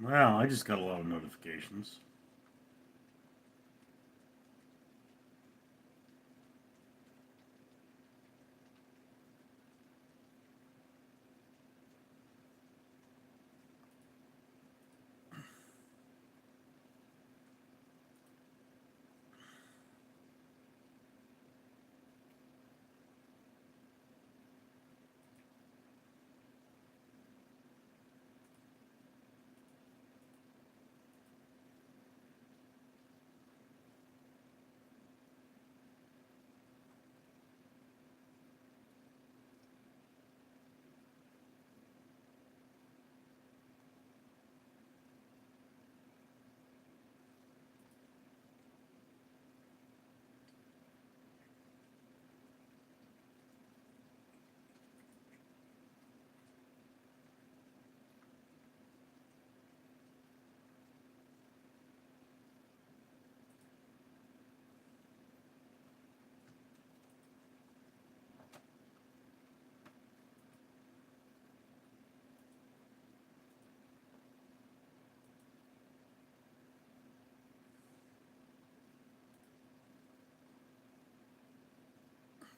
Wow, I just got a lot of notifications.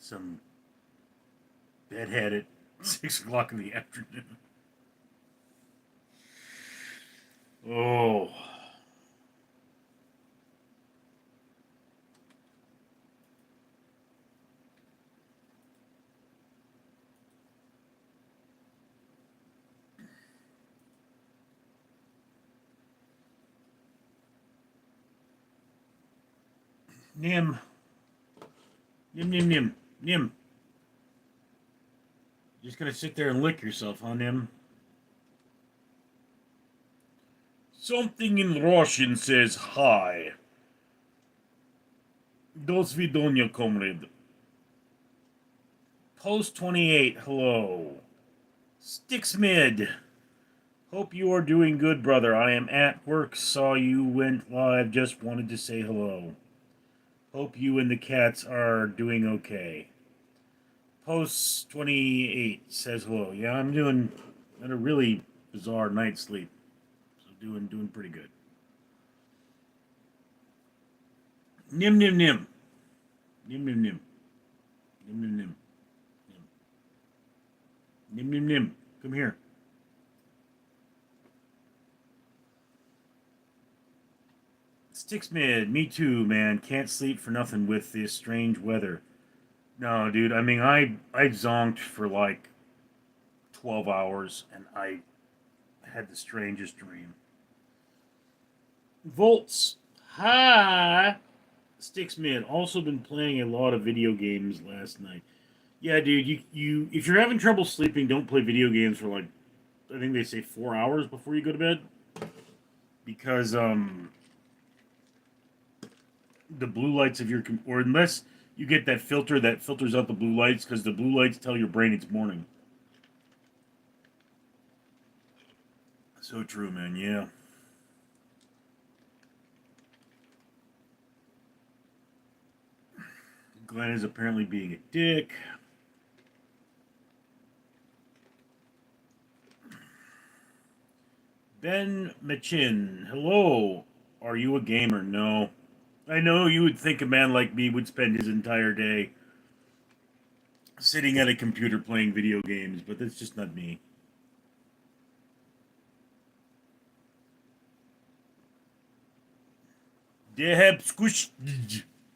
Some bedhead at 6 o'clock in the afternoon. Oh, Nim, Nim. Just gonna sit there and lick yourself, huh, Nim? Something in Russian says hi. До свидания, comrade. Post 28, hello. Sticks mid. Hope you are doing good, brother. I am at work, saw you went live, just wanted to say hello. Hope you and the cats are doing okay. Post 28 says hello. Yeah, I'm doing had a really bizarre night's sleep. So doing pretty good. Nim nim nim. Nim nim nim. Nim nim nim. Nim nim nim. Come here. Sticks mid. Me too, man. Can't sleep for nothing with this strange weather. No, dude. I mean, I zonked for like 12 hours, and I had the strangest dream. Volts. Hi. Sticks mid. Also been playing a lot of video games last night. Yeah, dude. You if you're having trouble sleeping, don't play video games for like I think they say 4 hours before you go to bed because the blue lights of your or unless you get that filter that filters out the blue lights because the blue lights tell your brain it's morning. So true, man. Yeah. Glenn is apparently being a dick. Ben Machin, hello. Are you a gamer? No. I know you would think a man like me would spend his entire day sitting at a computer playing video games, but that's just not me. Deheb squish.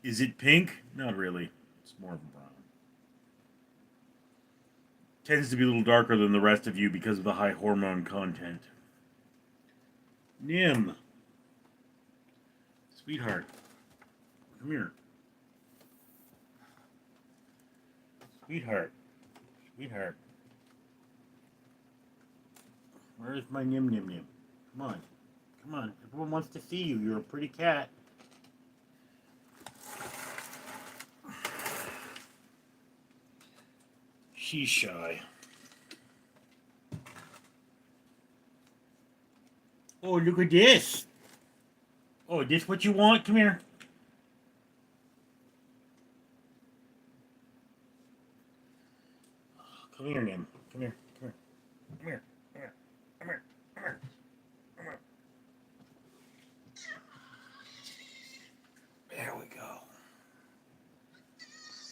Is it pink? Not really. It's more of a brown. Tends to be a little darker than the rest of you because of the high hormone content. Nim, sweetheart, come here. Sweetheart, sweetheart. Where's my Nim Nim Nim? Come on, come on. Everyone wants to see you. You're a pretty cat. She's shy. Oh, look at this. Oh, this what you want? Come here. Come here, Nim. Come here. Come here. Come here. Come here. Come here. Come here. Come here.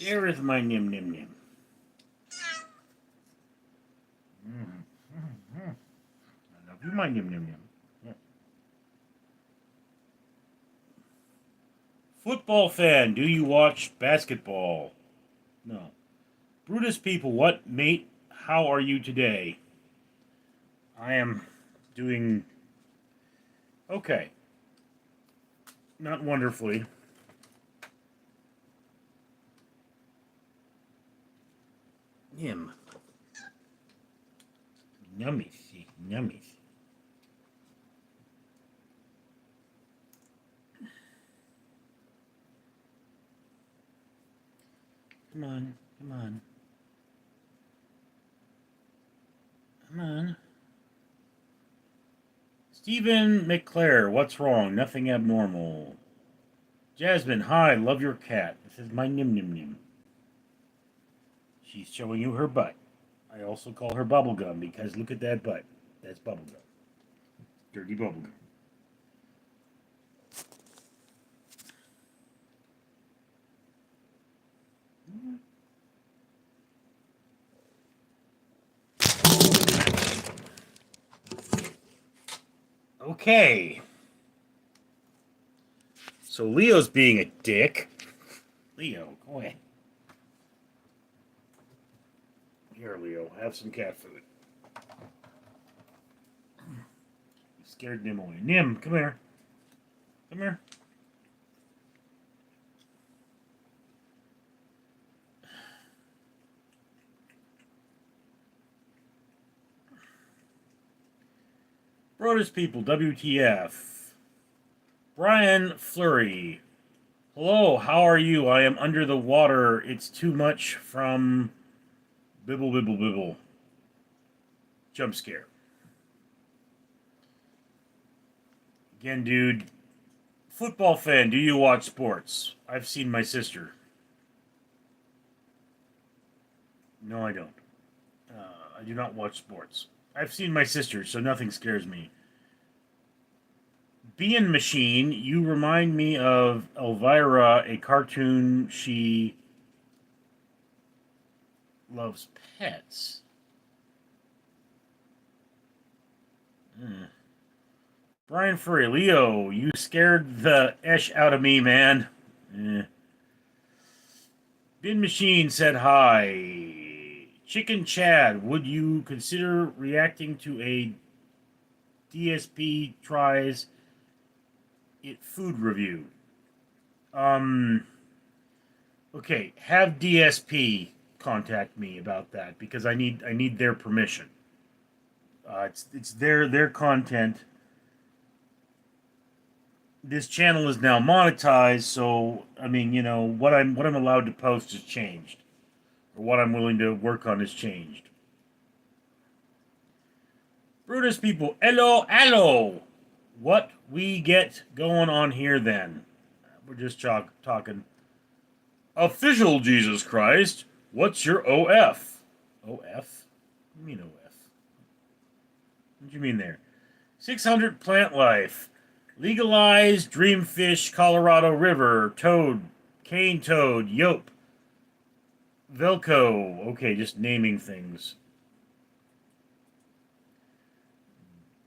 There is my nim nim nim. I love you, my nim nim nim. Yeah. Football fan, do you watch basketball? No. Brutus people, what mate? How are you today? I am doing okay. Not wonderfully. Nim. Nummies. Nummies. Come on. Come on. Come on. Stephen McClare, what's wrong? Nothing abnormal. Jasmine, hi, love your cat. This is my Nim Nim Nim. She's showing you her butt. I also call her bubblegum because look at that butt. That's bubblegum. Dirty bubblegum. Okay. So Leo's being a dick. Leo, go away. Here, Leo, have some cat food. You scared Nim away. Nim, come here. Come here. Brothers people, WTF. Brian Flurry. Hello, how are you? I am under the water. It's too much from Bibble Bibble Bibble. Jump scare. Again, dude. Football fan, do you watch sports? I've seen my sister. No, I don't. I do not watch sports. I've seen my sister, so nothing scares me. Being Machine, you remind me of Elvira, a cartoon. She loves pets. Brian Furry, Leo, you scared the esh out of me, man. Bin Machine said hi. Chicken Chad, would you consider reacting to a DSP tries it food review? Okay, have DSP contact me about that because I need their permission. It's their content. This channel is now monetized, so I mean, what I'm allowed to post has changed, or what I'm willing to work on has changed. Brutus people, hello, hello. What we get going on here then? We're just talking. Official Jesus Christ, what's your OF? OF? What do you mean OF? What do you mean there? 600 plant life. Legalized Dreamfish, Colorado River, Toad, Cane Toad, Yope, Velco. Okay, just naming things.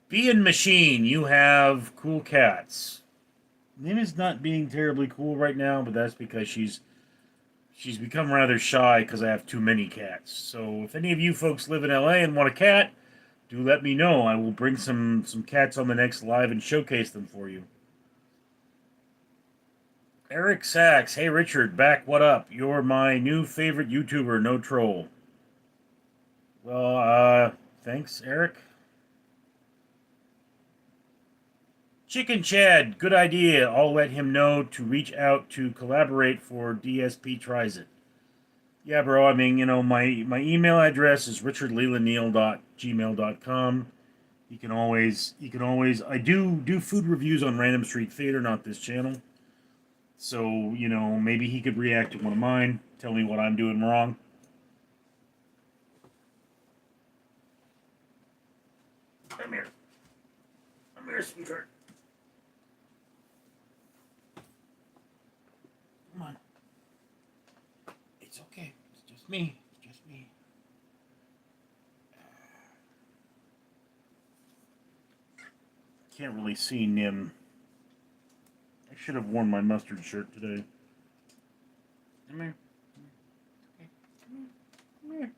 Being Machine, you have cool cats. Nim is not being terribly cool right now, but that's because she's become rather shy because I have too many cats. So if any of you folks live in LA and want a cat, do let me know. I will bring some cats on the next live and showcase them for you. Eric Sachs, hey Richard, back, what up? You're my new favorite YouTuber, no troll. Well, thanks, Eric. Chicken Chad, good idea. I'll let him know to reach out to collaborate for DSP Tries It. Yeah, bro, I mean, my email address is richardlelandneal.gmail.com. You can always, I do food reviews on Random Street Theater, not this channel. So, maybe he could react to one of mine, tell me what I'm doing wrong. Come here. Come here, sweetheart. Come on. Just me. Just me. Can't really see Nim. I should have worn my mustard shirt today. Come here. Okay. Come here.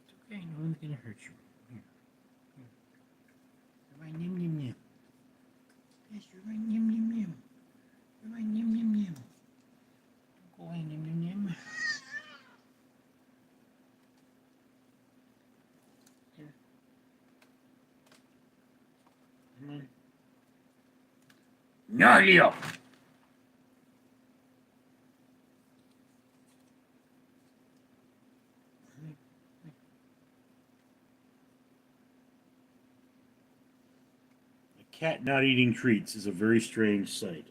It's okay. No one's gonna hurt you. Here. Here. You're my Nim Nim Nim. Yes, you're my Nim Nim Nim. You're my Nim Nim Nim. Don't go away, Nim Nim Nim. Here. Come on. No, Leo. A cat not eating treats is a very strange sight.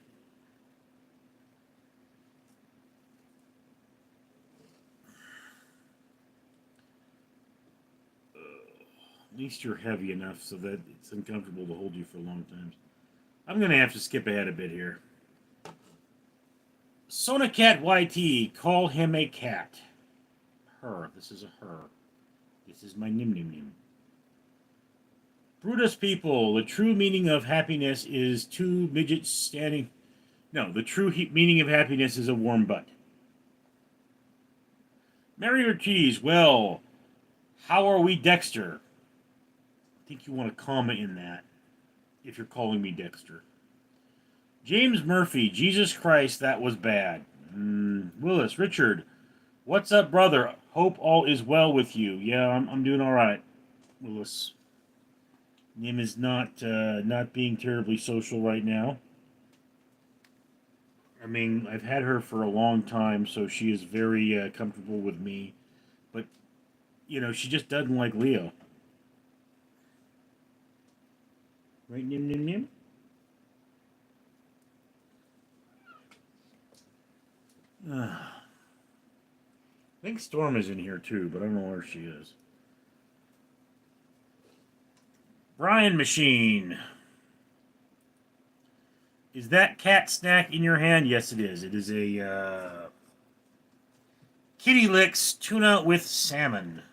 At least you're heavy enough so that it's uncomfortable to hold you for long times. I'm going to have to skip ahead a bit here. Sonacat YT, call him a cat. Her. This is a her. This is my Nim Nim Nim. Brutus people, the true meaning of happiness is two midgets standing... No, the true meaning of happiness is a warm butt. Mary Ortiz, well, how are we, Dexter? I think you want to comment in that, if you're calling me Dexter. James Murphy, Jesus Christ, that was bad. Willis, Richard, what's up, brother? Hope all is well with you. Yeah, I'm doing all right, Willis. Nim is not being terribly social right now. I mean, I've had her for a long time, so she is very comfortable with me. But, you know, she just doesn't like Leo. Right, Nim Nim Nim? I think Storm is in here too, but I don't know where she is. Brian Machine. Is that cat snack in your hand? Yes, it is. It is a Kitty Licks tuna with salmon.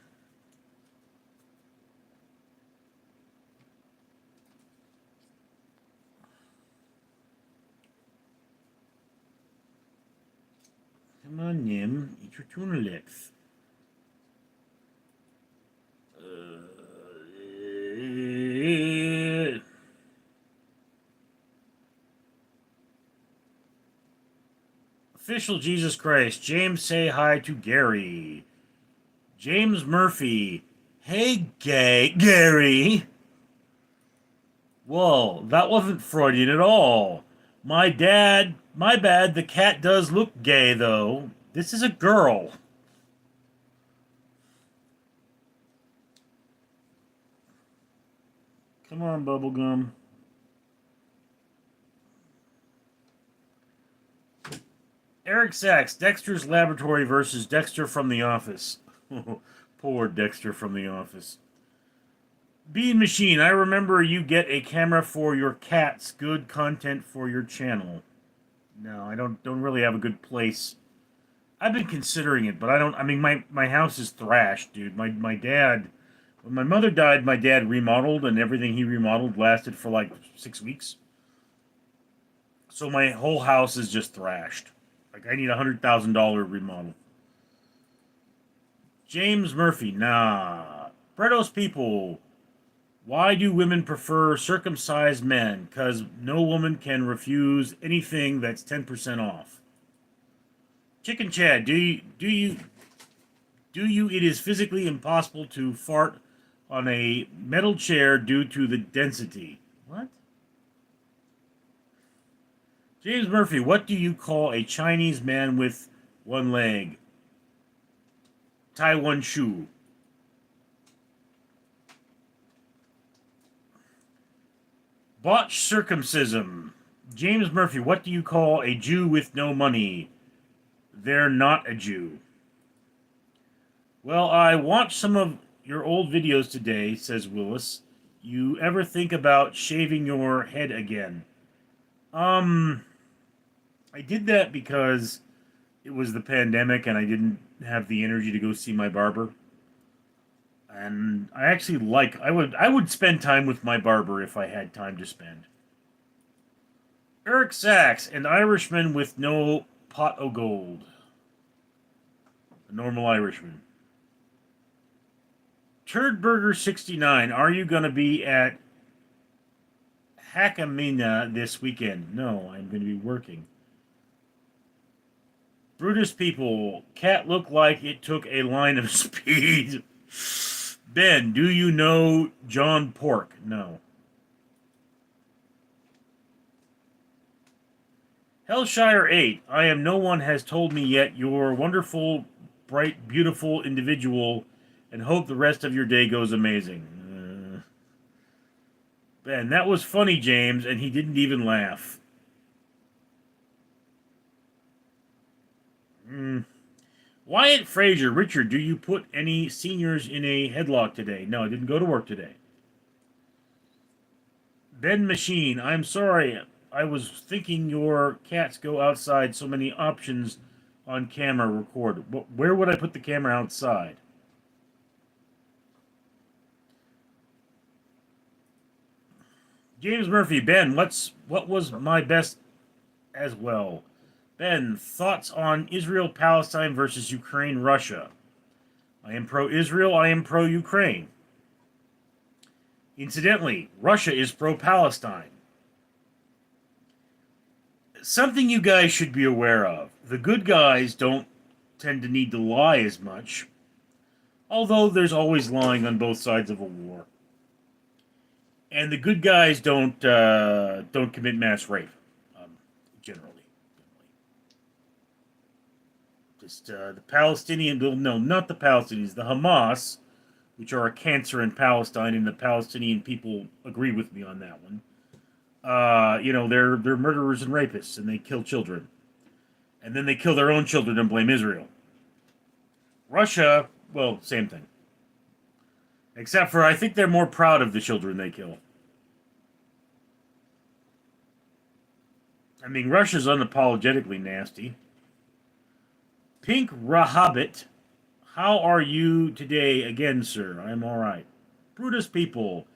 Come on, Nim. Eat your tuna licks. Official Jesus Christ. James, say hi to Gary. James Murphy. Hey, Gary. Whoa, that wasn't Freudian at all. My bad, the cat does look gay, though. This is a girl. Come on, Bubblegum. Eric Sachs, Dexter's Laboratory versus Dexter from The Office. Poor Dexter from The Office. Bean Machine, I remember you get a camera for your cats. Good content for your channel. No, I don't really have a good place. I've been considering it, but I mean, my house is thrashed, dude. My dad, when my mother died, my dad remodeled, and everything he remodeled lasted for like 6 weeks. So my whole house is just thrashed. Like, I need $100,000 remodel. James Murphy, nah. Bredos people, why do women prefer circumcised men? Because no woman can refuse anything that's 10% off. Chicken Chad, do you it is physically impossible to fart on a metal chair due to the density. What? James Murphy, what do you call a Chinese man with one leg? Taiwan Shu. Botched circumcision. James Murphy, what do you call a Jew with no money? They're not a Jew. Well, I watched some of your old videos today, says Willis. You ever think about shaving your head again? Um, I did that because it was the pandemic and I didn't have the energy to go see my barber. And I actually I would spend time with my barber if I had time to spend. Eric Sachs, an Irishman with no pot o' gold. A normal Irishman. Turdburger69, are you going to be at Hackamina this weekend? No, I'm going to be working. Brutus people, cat looked like it took a line of speed. Ben, do you know John Pork? No. Hellshire 8, I am no one has told me yet you're wonderful, bright, beautiful individual and hope the rest of your day goes amazing. Ben, that was funny, James, and he didn't even laugh. Wyatt Frazier, Richard, do you put any seniors in a headlock today? No, I didn't go to work today. Ben Machine, I'm sorry. I was thinking your cats go outside, so many options on camera record. Where would I put the camera outside? James Murphy, Ben, what was my best as well? Ben, thoughts on Israel Palestine versus Ukraine Russia? I am pro Israel, I am pro Ukraine. Incidentally, Russia is pro Palestine. Something you guys should be aware of. The good guys don't tend to need to lie as much, although there's always lying on both sides of a war. And the good guys don't commit mass rape, generally. Just the Palestinian, no, not the Palestinians, the Hamas, which are a cancer in Palestine, and the Palestinian people agree with me on that one. They're murderers and rapists, and they kill children, and then they kill their own children and blame Israel. Russia, well, same thing. Except for I think they're more proud of the children they kill. I mean, Russia's unapologetically nasty. Pink Rahabit, how are you today again, sir? I'm all right. Brutus people.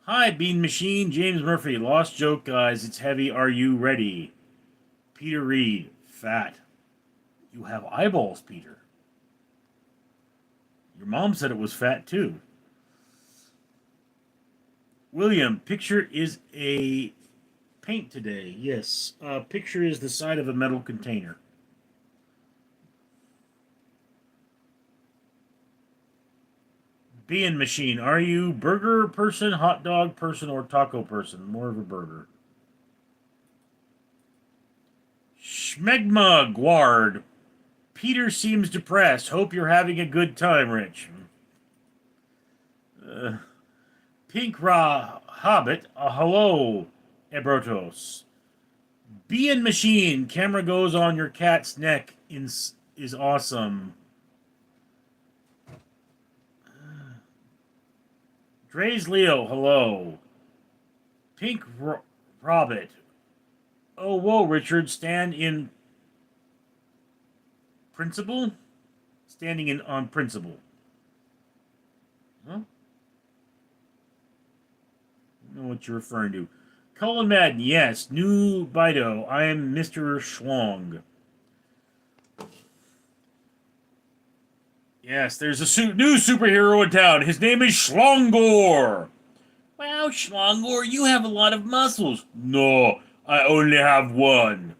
Hi, Bean Machine. James Murphy. Lost joke, guys. It's heavy. Are you ready? Peter Reed. Fat. You have eyeballs, Peter. Your mom said it was fat, too. William, picture is a paint today. Yes. Picture is the side of a metal container. Bean Machine, are you burger person, hot dog person, or taco person? More of a burger. Schmegma Guard. Peter seems depressed. Hope you're having a good time, Rich. Pink Ra Hobbit. Hello, Ebrotos. Bean Machine. Camera goes on your cat's neck is awesome. Dre's Leo, hello. Pink Robbit. Oh, whoa, Richard. Stand in principle? Standing in on principle. Huh? I don't know what you're referring to. Colin Madden, yes. New Bido. I am Mr. Schlong. Yes, there's a new superhero in town. His name is Schlongor. Wow, Schlongor, you have a lot of muscles. No, I only have one.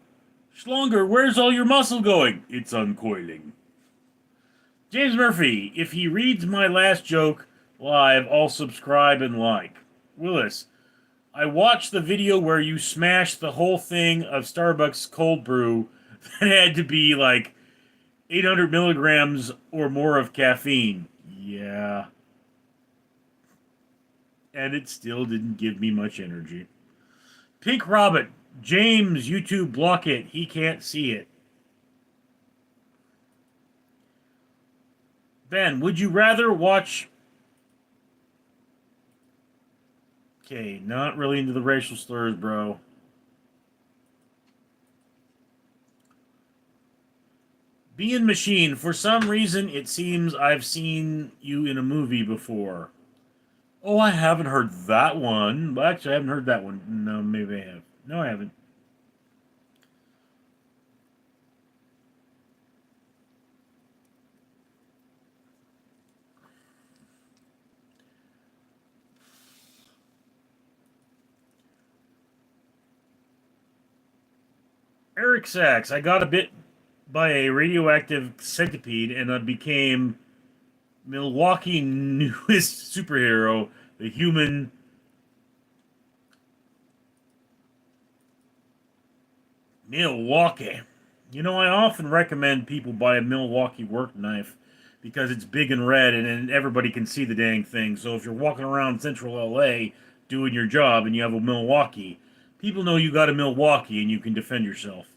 Schlongor, where's all your muscle going? It's uncoiling. James Murphy, if he reads my last joke live, I'll subscribe and like. Willis, I watched the video where you smashed the whole thing of Starbucks cold brew that had to be like 800 milligrams or more of caffeine. Yeah. And it still didn't give me much energy. Pink Rabbit. James, YouTube, block it. He can't see it. Ben, would you rather watch Okay, not really into the racial slurs, bro. Being Machine, for some reason, it seems I've seen you in a movie before. Oh, I haven't heard that one. Well, actually, I haven't heard that one. No, maybe I have. No, I haven't. Eric Sachs, I got a bit by a radioactive centipede and I became Milwaukee newest superhero, the human Milwaukee. You know, I often recommend people buy a Milwaukee work knife because it's big and red and everybody can see the dang thing. So if you're walking around central LA doing your job and you have a Milwaukee, people know you got a Milwaukee and you can defend yourself.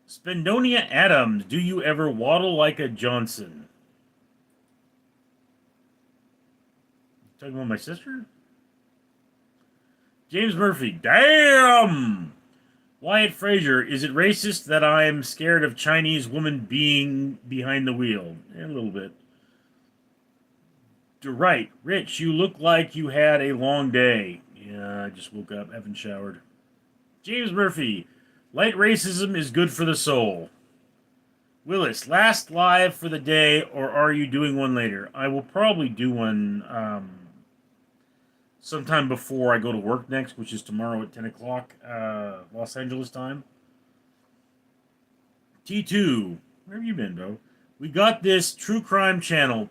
Spendonia Adams, do you ever waddle like a Johnson? Talking about my sister? James Murphy, damn! Wyatt Frazier, is it racist that I'm scared of Chinese woman being behind the wheel? A little bit. You're right. Rich, you look like you had a long day. Yeah, I just woke up, haven't showered. James Murphy, light racism is good for the soul. Willis, last live for the day, or are you doing one later? I will probably do one sometime before I go to work next, which is tomorrow at 10 o'clock, Los Angeles time. T2, where have you been, bro? We got this true crime channel.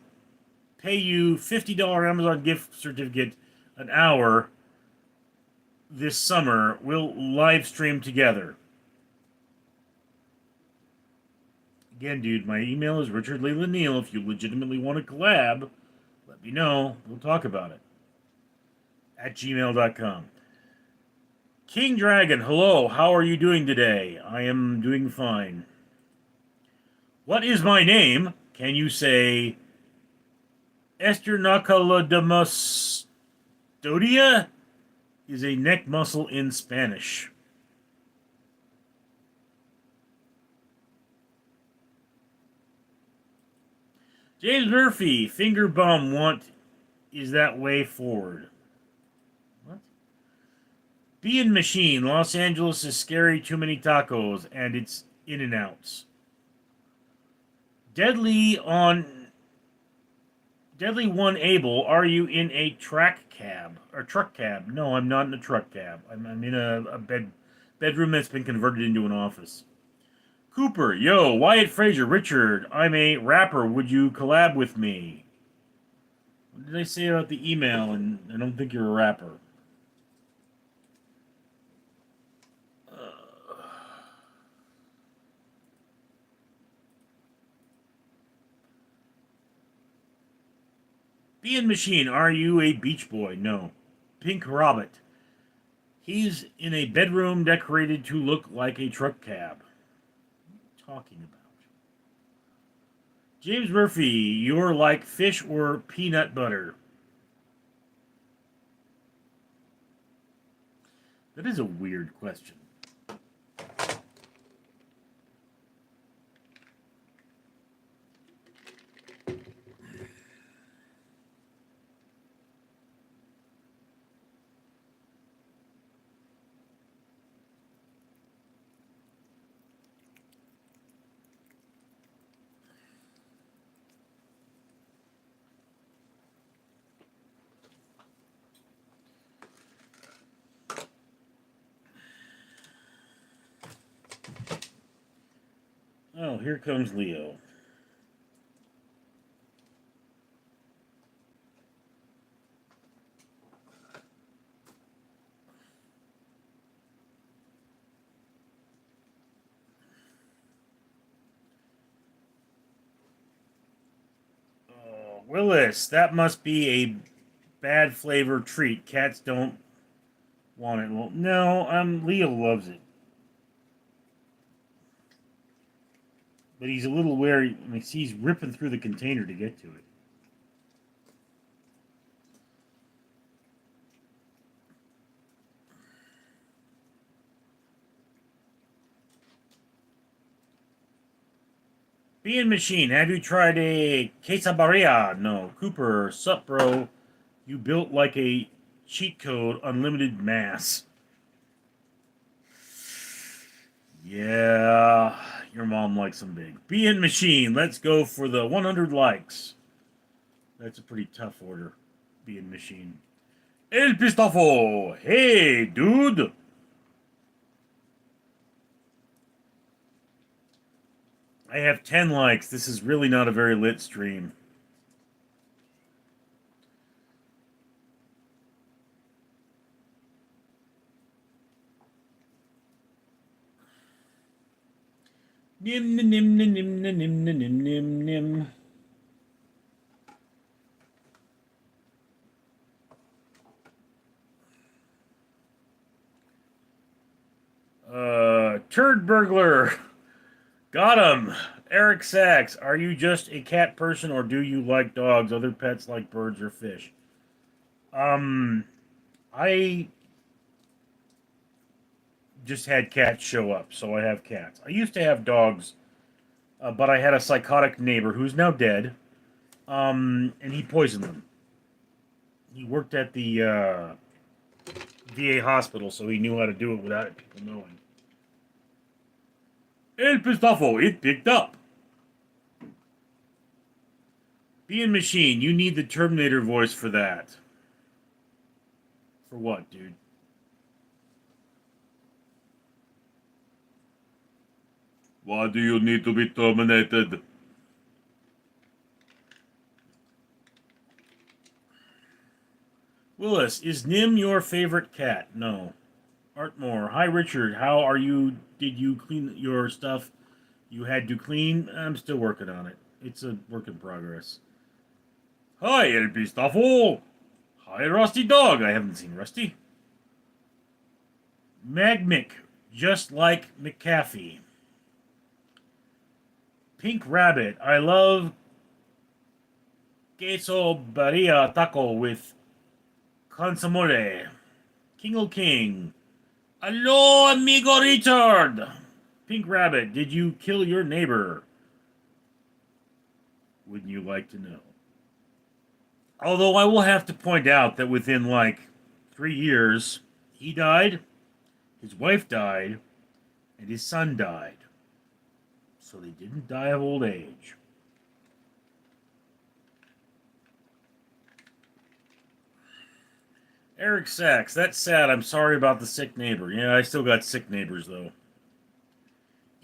Pay you $50 Amazon gift certificate an hour this summer. We'll live stream together. Again, dude, my email is Richard Leland Neal. If you legitimately want to collab, let me know. We'll talk about it. At gmail.com. King Dragon, hello. How are you doing today? I am doing fine. What is my name? Can you say esternocleidomastoidea? Is a neck muscle in Spanish. James Murphy, finger bum want is that way forward. What? Being Machine, Los Angeles is scary, too many tacos, and it's in and outs. Deadly One Able, are you in a track cab or truck cab? No, I'm not in a truck cab. I'm in a bedroom that's been converted into an office. Cooper, yo, Wyatt Frazier, Richard, I'm a rapper. Would you collab with me? What did I say about the email? And I don't think you're a rapper. Being Machine, are you a beach boy? No. Pink Robert, he's in a bedroom decorated to look like a truck cab. What are you talking about? James Murphy, you're like fish or peanut butter. That is a weird question. Oh, here comes Leo. Oh, Willis, that must be a bad flavor treat. Cats don't want it. Well, no, Leo loves it. But he's a little wary. I mean, see, he's ripping through the container to get to it. Bean Machine, have you tried a quesadilla? No. Cooper, sup, bro? You built like a cheat code, unlimited mass. Yeah, your mom likes them big. Bean Machine, let's go for the 100 likes. That's a pretty tough order. Bean Machine. El Pistofo! Hey, dude! I have 10 likes. This is really not a very lit stream. Nim nim nim nim nim nim nim nim nim nim. Turd burglar. Got him. Eric Sachs, are you just a cat person or do you like dogs, other pets like birds or fish? I just had cats show up, so I have cats. I used to have dogs, but I had a psychotic neighbor who's now dead, and he poisoned them. He worked at the VA hospital, so he knew how to do it without people knowing. El Pistofo, it picked up. Being Machine, you need the Terminator voice for that. For what, dude? Why do you need to be terminated? Willis, is Nim your favorite cat? No. Artmore, hi Richard, how are you? Did you clean your stuff you had to clean? I'm still working on it. It's a work in progress. Hi, El Pistafo! Hi, Rusty Dog. I haven't seen Rusty. Magmic, just like McAfee. Pink Rabbit, I love queso barilla taco with consomole. Kingle King. Hello, amigo Richard. Pink Rabbit, did you kill your neighbor? Wouldn't you like to know? Although I will have to point out that within like 3 years, he died, his wife died, and his son died. So they didn't die of old age. Eric Sachs, that's sad. I'm sorry about the sick neighbor. Yeah, I still got sick neighbors, though.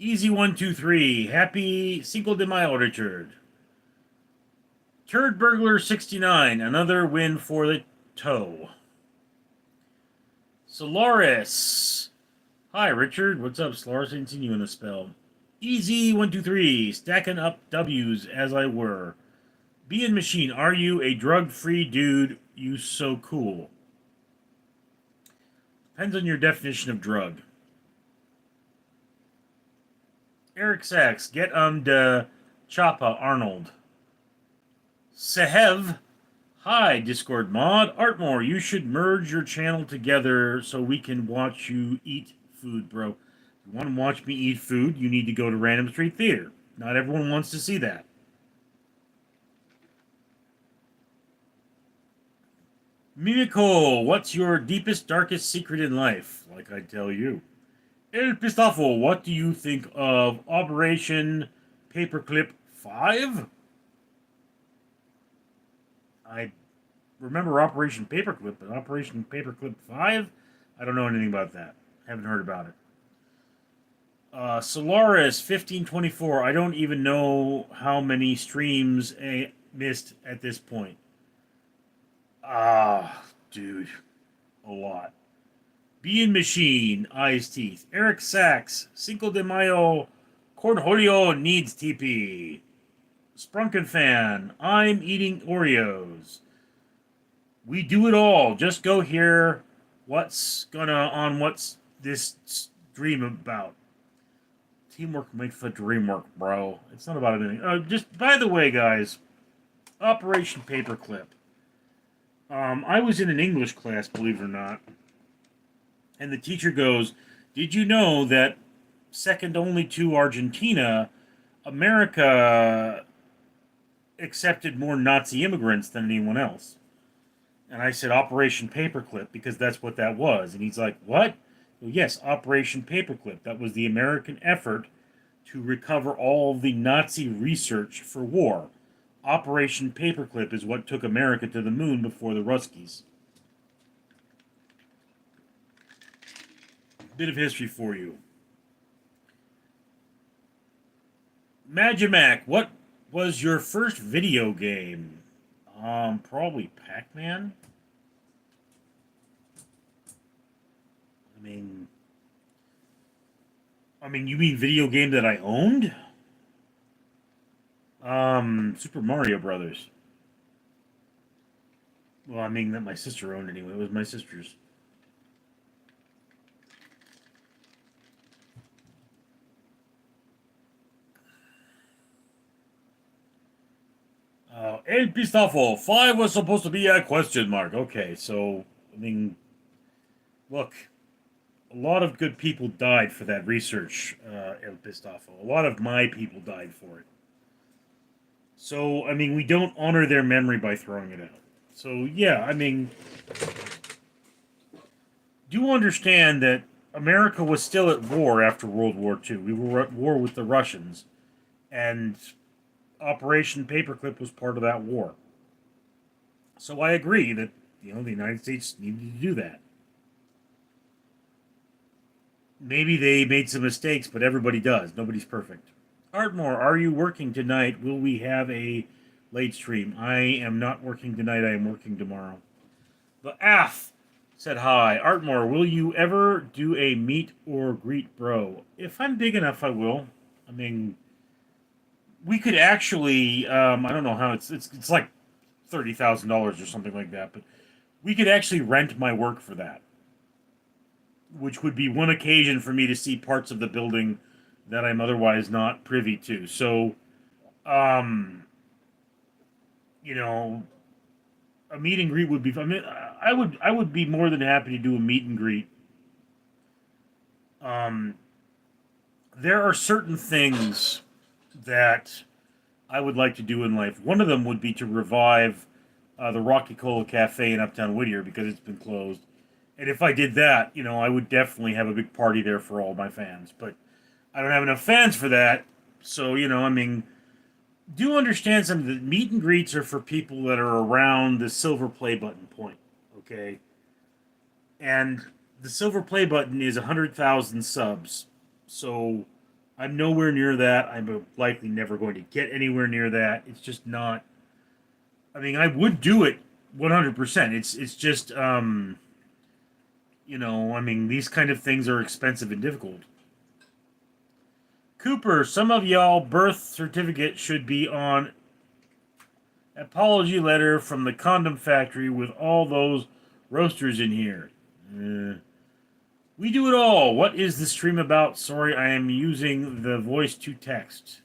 Easy123, happy Cinco de Mayo, Richard. Turd Burglar 69, another win for the toe. Solaris. Hi, Richard. What's up, Solaris? I didn't see you in the spell. Easy123, stacking up W's as I were. Being Machine, are you a drug-free dude? You so cool. Depends on your definition of drug. Eric Sachs, get de Choppa Arnold. Sehev, hi, Discord mod. Artmore, you should merge your channel together so we can watch you eat food, bro. If you want to watch me eat food, you need to go to Random Street Theater. Not everyone wants to see that. Mimico, what's your deepest, darkest secret in life? Like I tell you. El Pistafo, what do you think of Operation Paperclip 5? I remember Operation Paperclip, but Operation Paperclip 5? I don't know anything about that. Haven't heard about it. Solaris 1524. I don't even know how many streams I missed at this point. Dude. A lot. Being Machine, Eyes Teeth. Eric Sachs, Cinco de Mayo, Cornholio needs TP. Sprunken Fan, I'm eating Oreos. We do it all. Just go hear what's this stream about. Teamwork makes the dream work, bro. It's not about anything. Just by the way, guys, Operation Paperclip. I was in an English class, believe it or not, and the teacher goes, "Did you know that second only to Argentina, America accepted more Nazi immigrants than anyone else?" And I said, "Operation Paperclip," because that's what that was. And he's like, "What?" Well, yes, Operation Paperclip. That was the American effort to recover all of the Nazi research for war. Operation Paperclip is what took America to the moon before the Ruskies. Bit of history for you. Magimac, what was your first video game? Probably Pac-Man. I mean, you mean video game that I owned? Super Mario Brothers. Well, I mean that my sister owned anyway. It was my sister's. El Pistafo, 5 was supposed to be a question mark. Okay, so, I mean, look, a lot of good people died for that research, El Pistafo. A lot of my people died for it. So, I mean, we don't honor their memory by throwing it out. So, yeah, I mean, do understand that America was still at war after World War II. We were at war with the Russians, and Operation Paperclip was part of that war. So I agree that, the United States needed to do that. Maybe they made some mistakes, but everybody does. Nobody's perfect. Artmore, are you working tonight? Will we have a late stream? I am not working tonight. I am working tomorrow. The AF said hi. Artmore, will you ever do a meet or greet bro? If I'm big enough, I will. I mean, we could actually. I don't know how it's like $30,000 or something like that, but we could actually rent my work for that, which would be one occasion for me to see parts of the building that I'm otherwise not privy to. So, um, you know, a meet and greet would be. I mean, I would be more than happy to do a meet and greet. Um, there are certain things that I would like to do in life. One of them would be to revive the Rocky Cola Cafe in Uptown Whittier because it's been closed. And if I did that, I would definitely have a big party there for all my fans. But I don't have enough fans for that. So, I mean, do understand something that meet and greets are for people that are around the silver play button point. Okay? And the silver play button is 100,000 subs. So I'm nowhere near that. I'm likely never going to get anywhere near that. It's just not. I mean, I would do it 100%. It's just I mean, these kind of things are expensive and difficult. Cooper, some of y'all birth certificate should be on apology letter from the condom factory with all those roasters in here. We do it all. What is the stream about? Sorry, I am using the voice to text.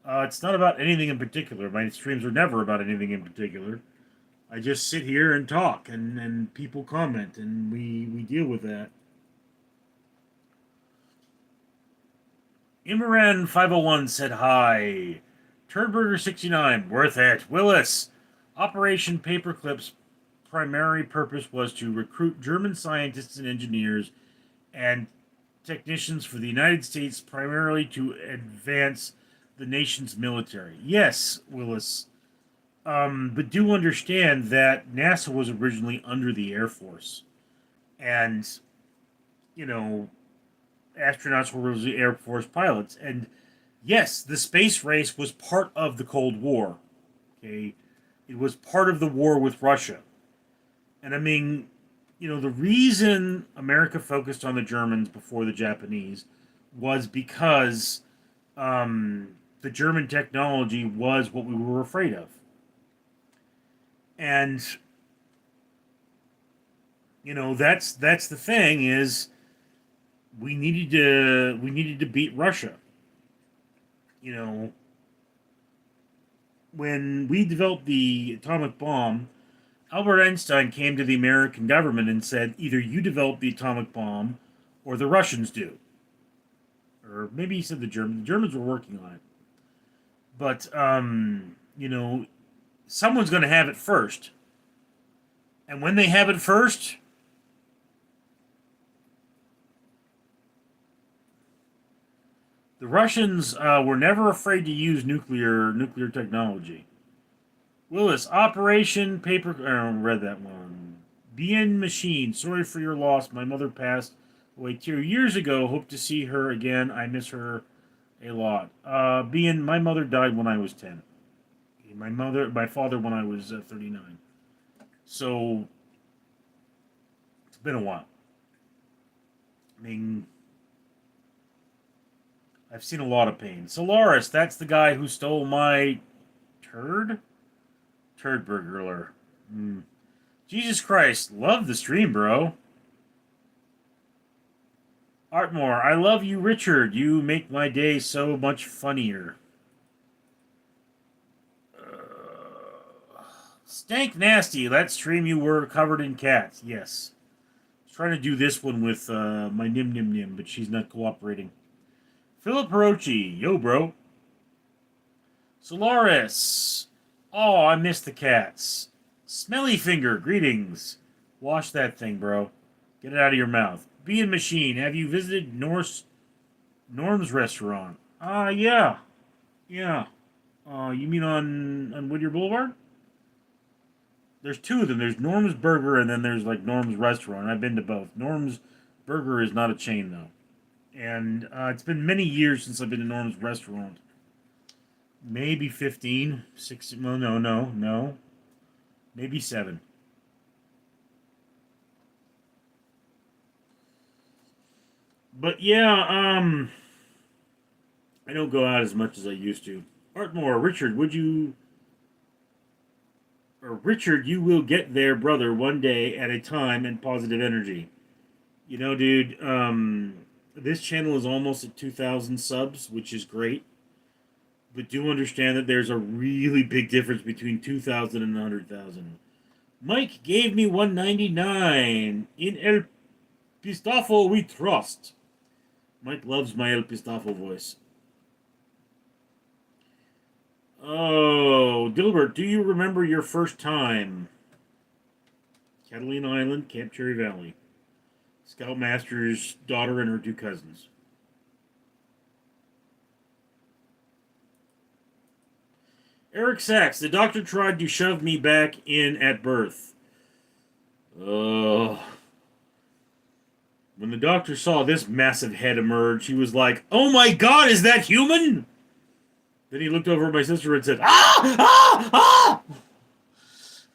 It's not about anything in particular. My streams are never about anything in particular. I just sit here and talk, and people comment, and we deal with that. Imran 501 said hi. Turnburger 69, worth it. Willis, Operation Paperclip's primary purpose was to recruit German scientists and engineers and technicians for the United States, primarily to advance the nation's military. Yes, Willis. But do understand that NASA was originally under the Air Force. And, astronauts were originally Air Force pilots. And yes, the space race was part of the Cold War. Okay? It was part of the war with Russia. And I mean, the reason America focused on the Germans before the Japanese was because the German technology was what we were afraid of. And that's the thing is we needed to beat Russia. You know, when we developed the atomic bomb, Albert Einstein came to the American government and said, either you develop the atomic bomb or the Russians do. Or maybe he said the Germans. The Germans were working on it. But, someone's going to have it first. And when they have it first, the Russians were never afraid to use nuclear technology. Willis, Operation Paper. I read that one. Bien Machine. Sorry for your loss. My mother passed away 2 years ago. Hope to see her again. I miss her a lot. My mother died when I was 10. My father when I was 39. So it's been a while. I mean, I've seen a lot of pain. Solaris, that's the guy who stole my turd? Turd burglar. Mm. Jesus Christ, love the stream, bro. Artmore, I love you, Richard. You make my day so much funnier. Stank Nasty, that stream you were covered in cats. Yes. I was trying to do this one with my Nim Nim Nim, but she's not cooperating. Philip Hirochi, yo, bro. Solaris. Oh, I missed the cats. Smelly Finger, greetings. Wash that thing, bro. Get it out of your mouth. Bean Machine, have you visited Norm's restaurant? Yeah. Yeah. You mean on Whittier Boulevard? There's two of them. There's Norm's Burger and then there's like Norm's Restaurant. I've been to both. Norm's Burger is not a chain though. And it's been many years since I've been to Norm's Restaurant. Maybe 15, 16. Well, no. Maybe 7. But yeah, I don't go out as much as I used to. Artmore, Richard, you will get there, brother, one day at a time and positive energy. You know, dude, this channel is almost at 2,000 subs, which is great. But do understand that there's a really big difference between 2,000 and 100,000. Mike gave me 199. In El Pistafo we trust. Mike loves my El Pistafo voice. Oh, Dilbert, do you remember your first time? Catalina Island, Camp Cherry Valley. Scoutmaster's daughter and her 2 cousins. Eric Sachs, the doctor tried to shove me back in at birth. When the doctor saw this massive head emerge, he was like, "Oh my god, is that human?" Then he looked over at my sister and said, "Ah! Ah! Ah!"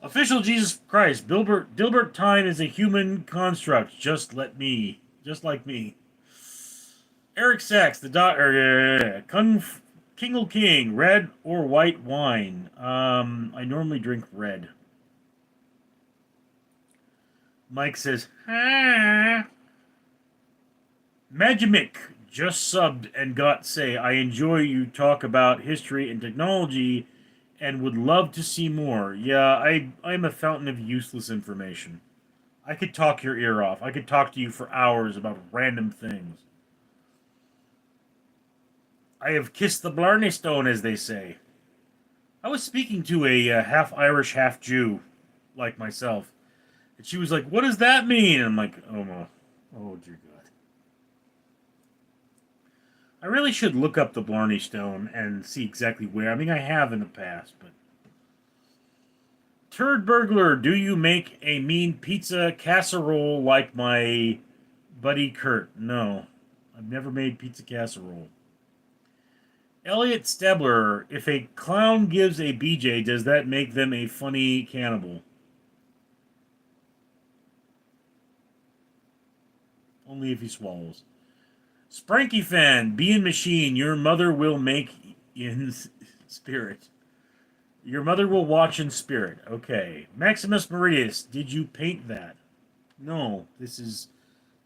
Official Jesus Christ, Dilbert Time is a human construct. Just like me. Eric Sachs, the doctor, Kingle King, red or white wine? I normally drink red. Mike says, "Ha." Magimic just subbed and got say, I enjoy you talk about history and technology and would love to see more. Yeah, I'm a fountain of useless information. I could talk your ear off. I could talk to you for hours about random things. I have kissed the Blarney Stone, as they say. I was speaking to a half Irish, half Jew, like myself, and she was like, "What does that mean?" And I'm like, "Oh dear God." I really should look up the Blarney Stone and see exactly where. I mean, I have in the past, but. Turd Burglar, do you make a mean pizza casserole like my buddy Kurt? No, I've never made pizza casserole. Elliot Stabler, if a clown gives a BJ, does that make them a funny cannibal? Only if he swallows. Spranky fan, Bean Machine, your mother will make in spirit. Your mother will watch in spirit. Okay. Maximus Meridius, did you paint that? No, this is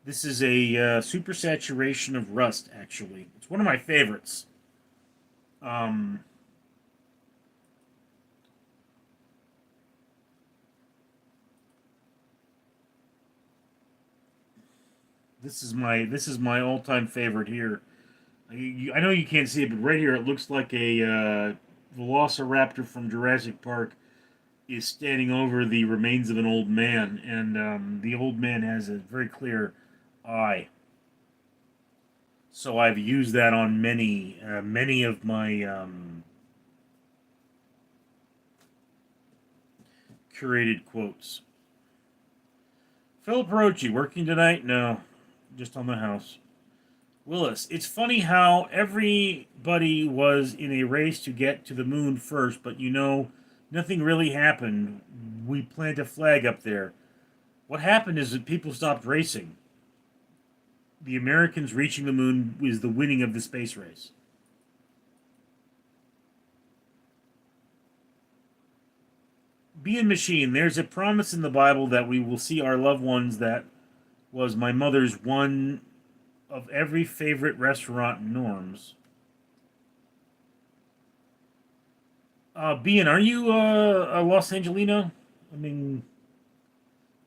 This is a super saturation of rust, actually. It's one of my favorites. Um, this is my all-time favorite here. I know you can't see it, but right here it looks like a Velociraptor from Jurassic Park is standing over the remains of an old man, and the old man has a very clear eye. So I've used that on many of my curated quotes. Phil Perochi, working tonight? No, just on the house. Willis, it's funny how everybody was in a race to get to the moon first, but nothing really happened. We plant a flag up there. What happened is that people stopped racing. The Americans reaching the moon is the winning of the space race. Being machine, there's a promise in the Bible that we will see our loved ones. That was my mother's one of every favorite restaurant norms. Bean, are you a Los Angelino? I mean,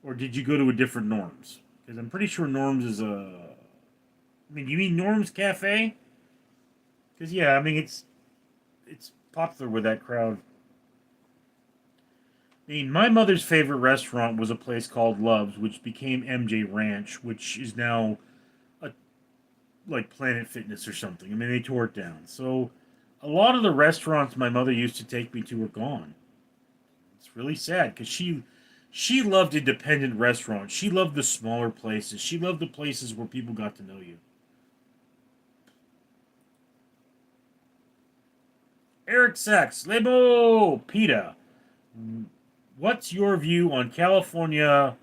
or did you go to a different Norms? Because I'm pretty sure Norms is a. I mean, you mean Norms Cafe? Because yeah, I mean it's popular with that crowd. I mean, my mother's favorite restaurant was a place called Love's, which became MJ Ranch, which is now a, like Planet Fitness or something. I mean, they tore it down. So a lot of the restaurants my mother used to take me to are gone. It's really sad because she loved independent restaurants. She loved the smaller places. She loved the places where people got to know you. Eric Sachs, Lebo Peta. What's your view on California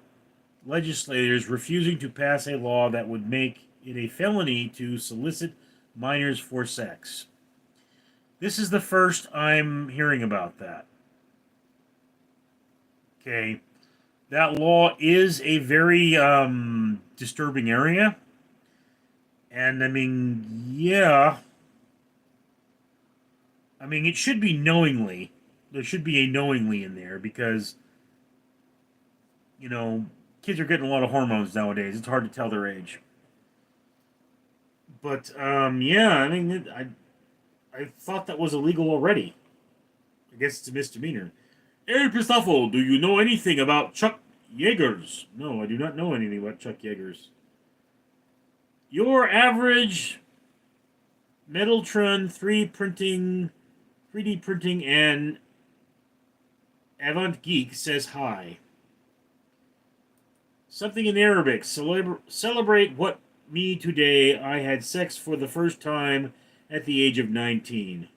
legislators refusing to pass a law that would make it a felony to solicit minors for sex? This is the first I'm hearing about that. Okay. That law is a very disturbing area. And I mean, yeah. I mean, it should be knowingly. There should be a knowingly in there because, you know, kids are getting a lot of hormones nowadays. It's hard to tell their age. But, yeah, I mean, I thought that was illegal already. I guess it's a misdemeanor. Eric Pistofel, do you know anything about Chuck Yeagers? No, I do not know anything about Chuck Yeagers. Your average Metaltron 3D printing, and Avant Geek says hi. Something in Arabic. Celebrate what me today. I had sex for the first time at the age of 19.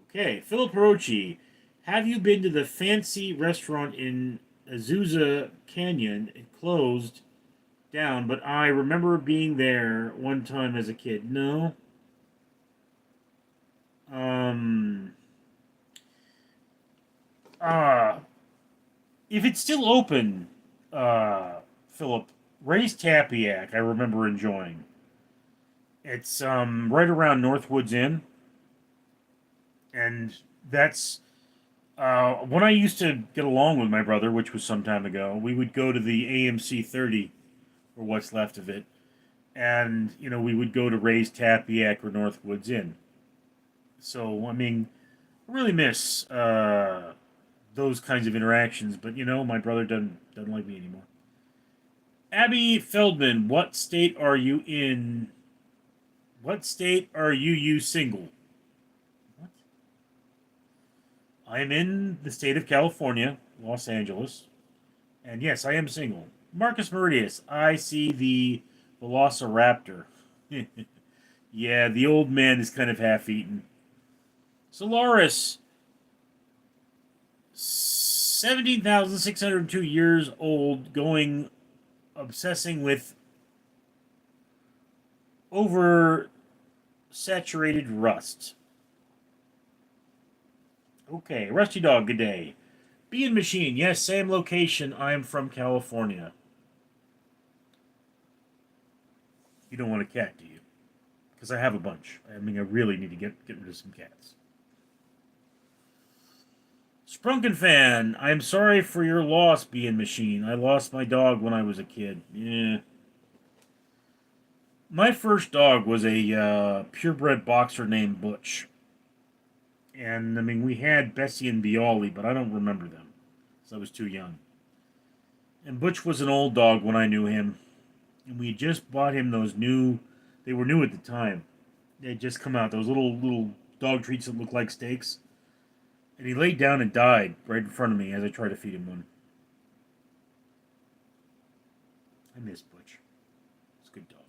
Okay, Philip Hirochi. Have you been to the fancy restaurant in Azusa Canyon? It closed down, but I remember being there one time as a kid. No. Um. Uh, if it's still open, Philip, Ray's Tapiak, I remember enjoying. It's right around Northwoods Inn, and that's when I used to get along with my brother, which was some time ago. We would go to the AMC 30, or what's left of it, and we would go to Ray's Tapiak or Northwoods Inn. So I mean, I really miss those kinds of interactions, but my brother doesn't like me anymore. Abby Feldman, what state are you in? What state are you single? What? I am in the state of California, Los Angeles, and yes, I am single. Marcus Meridius, I see the Velociraptor. Yeah, the old man is kind of half-eaten. Solaris, 17,602 years old, going obsessing with over saturated rust. Okay, Rusty Dog, good day. Being Machine, yes, same location. I am from California. You don't want a cat, do you? Because I have a bunch. I mean, I really need to get rid of some cats. Sprunken fan, I'm sorry for your loss, being machine. I lost my dog when I was a kid. Yeah. My first dog was a purebred boxer named Butch. And, I mean, we had Bessie and Bialy, but I don't remember them. So I was too young. And Butch was an old dog when I knew him. And we just bought him those new... They were new at the time. They had just come out. Those little dog treats that look like steaks. And he laid down and died right in front of me as I tried to feed him one. I miss Butch. It's a good dog.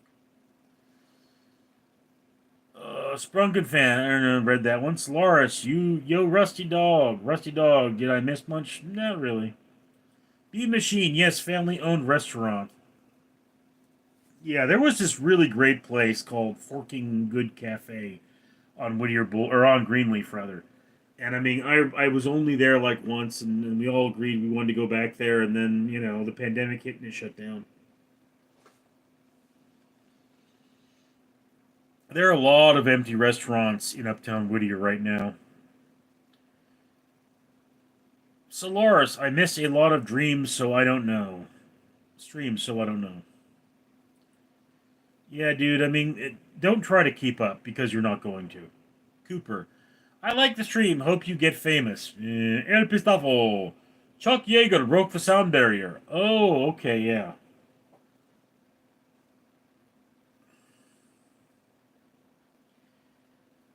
Sprunken fan. I don't know, read that one. Solaris, yo, Rusty Dog. Rusty Dog, did I miss much? Not really. Bee Machine, yes, family owned restaurant. Yeah, there was this really great place called Forking Good Cafe on Whittier Bull, or on Greenleaf rather. And I mean, I was only there like once, and we all agreed we wanted to go back there, and then, the pandemic hit and it shut down. There are a lot of empty restaurants in Uptown Whittier right now. Solaris, I miss a lot of dreams, so I don't know. Streams, so I don't know. Yeah, dude, I mean, don't try to keep up, because you're not going to. Cooper, I like the stream, hope you get famous. El Pistafo. Chuck Yeager broke the sound barrier. Oh, okay, yeah.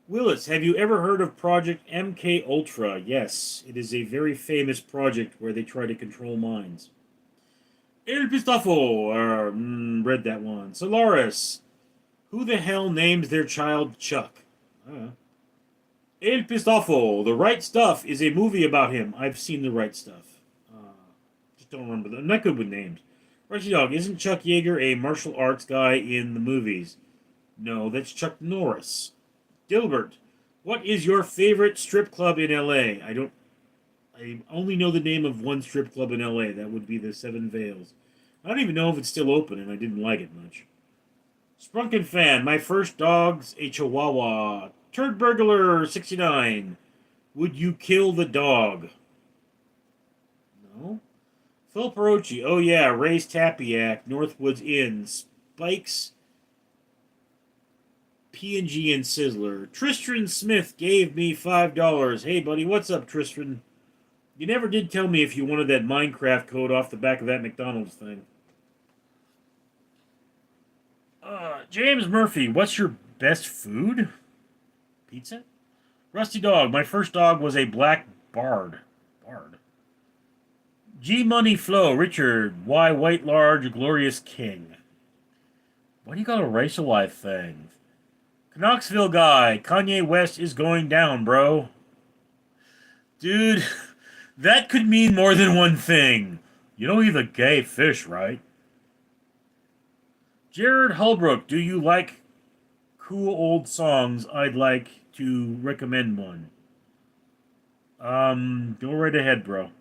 Willis, have you ever heard of Project MK Ultra? Yes, it is a very famous project where they try to control minds. El Pistafo, read that one. Solaris, who the hell names their child Chuck? El Pistafo, The Right Stuff is a movie about him. I've seen The Right Stuff. Just don't remember them. I'm not good with names. Rusty Dog, isn't Chuck Yeager a martial arts guy in the movies? No, that's Chuck Norris. Dilbert, what is your favorite strip club in LA? I only know the name of one strip club in LA. That would be the Seven Veils. I don't even know if it's still open, and I didn't like it much. Sprunken fan, my first dog's a Chihuahua. Turd Burglar 69. Would you kill the dog? No. Phil Perochi, oh yeah, Ray's Tapiac, Northwoods Inn, Spikes, P&G and Sizzler. Tristan Smith gave me $5. Hey buddy, what's up, Tristan? You never did tell me if you wanted that Minecraft code off the back of that McDonald's thing. James Murphy, what's your best food? Pizza? Rusty Dog, my first dog was a black bard. Bard. G Money Flow, Richard, why White Large, Glorious King? Why do you got a racial life thing? Knoxville guy, Kanye West is going down, bro. Dude, that could mean more than one thing. You know he's a gay fish, right? Jared Holbrook, do you like cool old songs? I'd like to recommend one. Go right ahead, bro.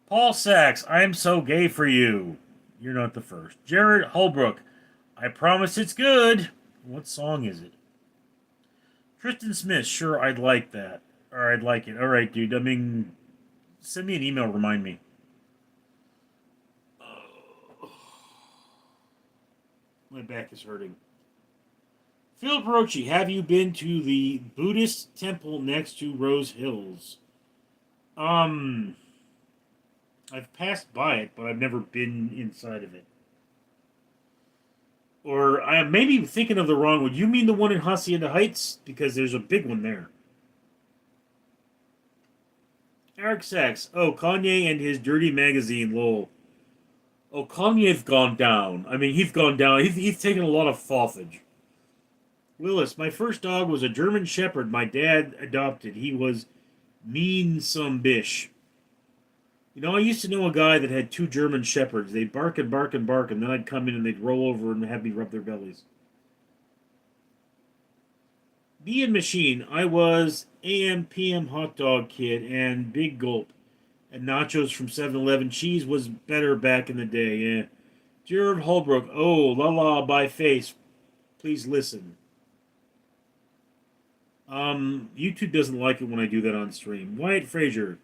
Paul Sachs, I'm so gay for you. You're not the first. Jared Holbrook, I promise it's good. What song is it? Tristan Smith, sure, I'd like that. Or I'd like it. Alright, dude. I mean, send me an email, remind me. My back is hurting. Phil Perochi, have you been to the Buddhist temple next to Rose Hills? I've passed by it, but I've never been inside of it. Or I am maybe thinking of the wrong one. You mean the one in Hacienda Heights? Because there's a big one there. Eric Sachs. Oh, Kanye and his dirty magazine, lol. Oh, Kanye's gone down. I mean, he's gone down. He's taken a lot of fauthage. Willis, my first dog was a German Shepherd my dad adopted. He was mean some bish. You know, I used to know a guy that had two German Shepherds. They'd bark and bark and bark, and then I'd come in and they'd roll over and have me rub their bellies. Bee and Machine, I was AM PM hot dog kid and big gulp. And nachos from 7-Eleven. Cheese was better back in the day, yeah. Jared Holbrook. Oh, la la by face. Please listen. YouTube doesn't like it when I do that on stream. Wyatt Frazier.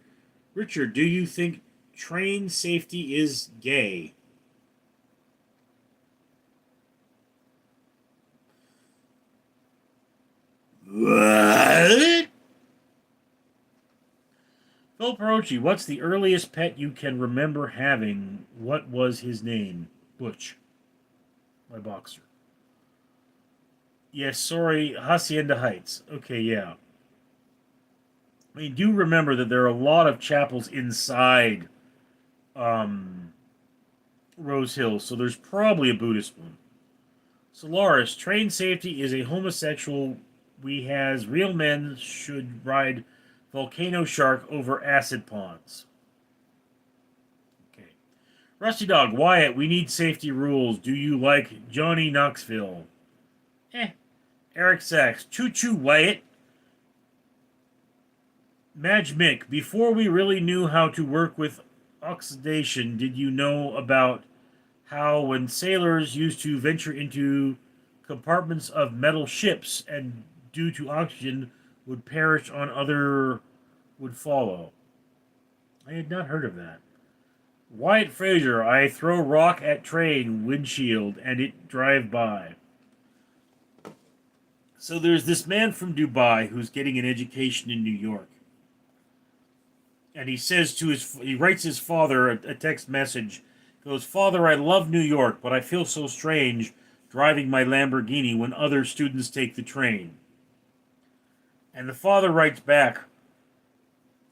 Richard, do you think train safety is gay? What? Phil Perochi, what's the earliest pet you can remember having? What was his name? Butch. My boxer. Yes, sorry, Hacienda Heights. Okay, yeah. I mean, do remember that there are a lot of chapels inside um, Rose Hill, so there's probably a Buddhist one. Solaris, train safety is a homosexual. We has real men should ride volcano shark over acid ponds. Okay. Rusty Dog, Wyatt, we need safety rules. Do you like Johnny Knoxville? Eh. Eric Sachs, choo choo, Wyatt. Madge Mick, before we really knew how to work with oxidation, did you know about how when sailors used to venture into compartments of metal ships and due to oxygen would perish on other would follow? I had not heard of that. Wyatt Frazier, I throw rock at train windshield and it drive by. So there's this man from Dubai who's getting an education in New York. And he writes his father a text message. He goes, Father, I love New York, but I feel so strange driving my Lamborghini when other students take the train. And the father writes back,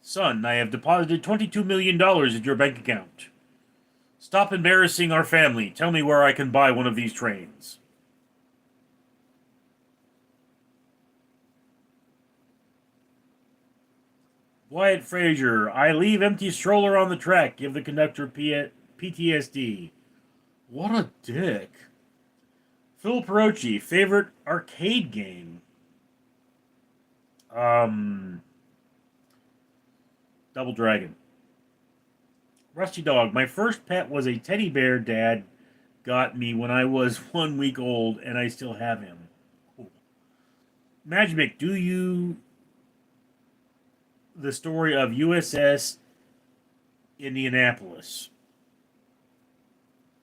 Son, I have deposited $22 million at your bank account. Stop embarrassing our family. Tell me where I can buy one of these trains. Wyatt Frazier, I leave empty stroller on the track. Give the conductor PTSD. What a dick. Phil Perochi, favorite arcade game? Double Dragon. Rusty Dog, my first pet was a teddy bear Dad got me when I was 1 week old, and I still have him. Cool. Magic, do you the story of USS Indianapolis?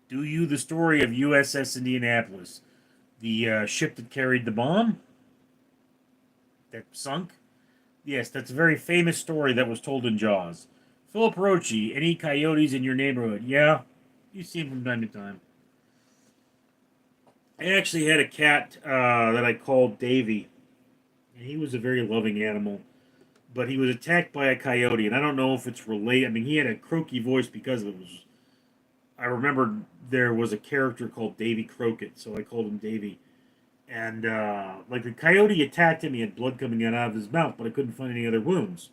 Do you the story of USS Indianapolis? The ship that carried the bomb? That sunk? Yes, that's a very famous story that was told in Jaws. Philip Rochi, any coyotes in your neighborhood? Yeah, you see them from time to time. I actually had a cat that I called Davy, and he was a very loving animal. But he was attacked by a coyote, and I don't know if it's related. I mean, he had a croaky voice because of it. I remember there was a character called Davy Crockett, so I called him Davy. And like the coyote attacked him, he had blood coming out of his mouth, but I couldn't find any other wounds.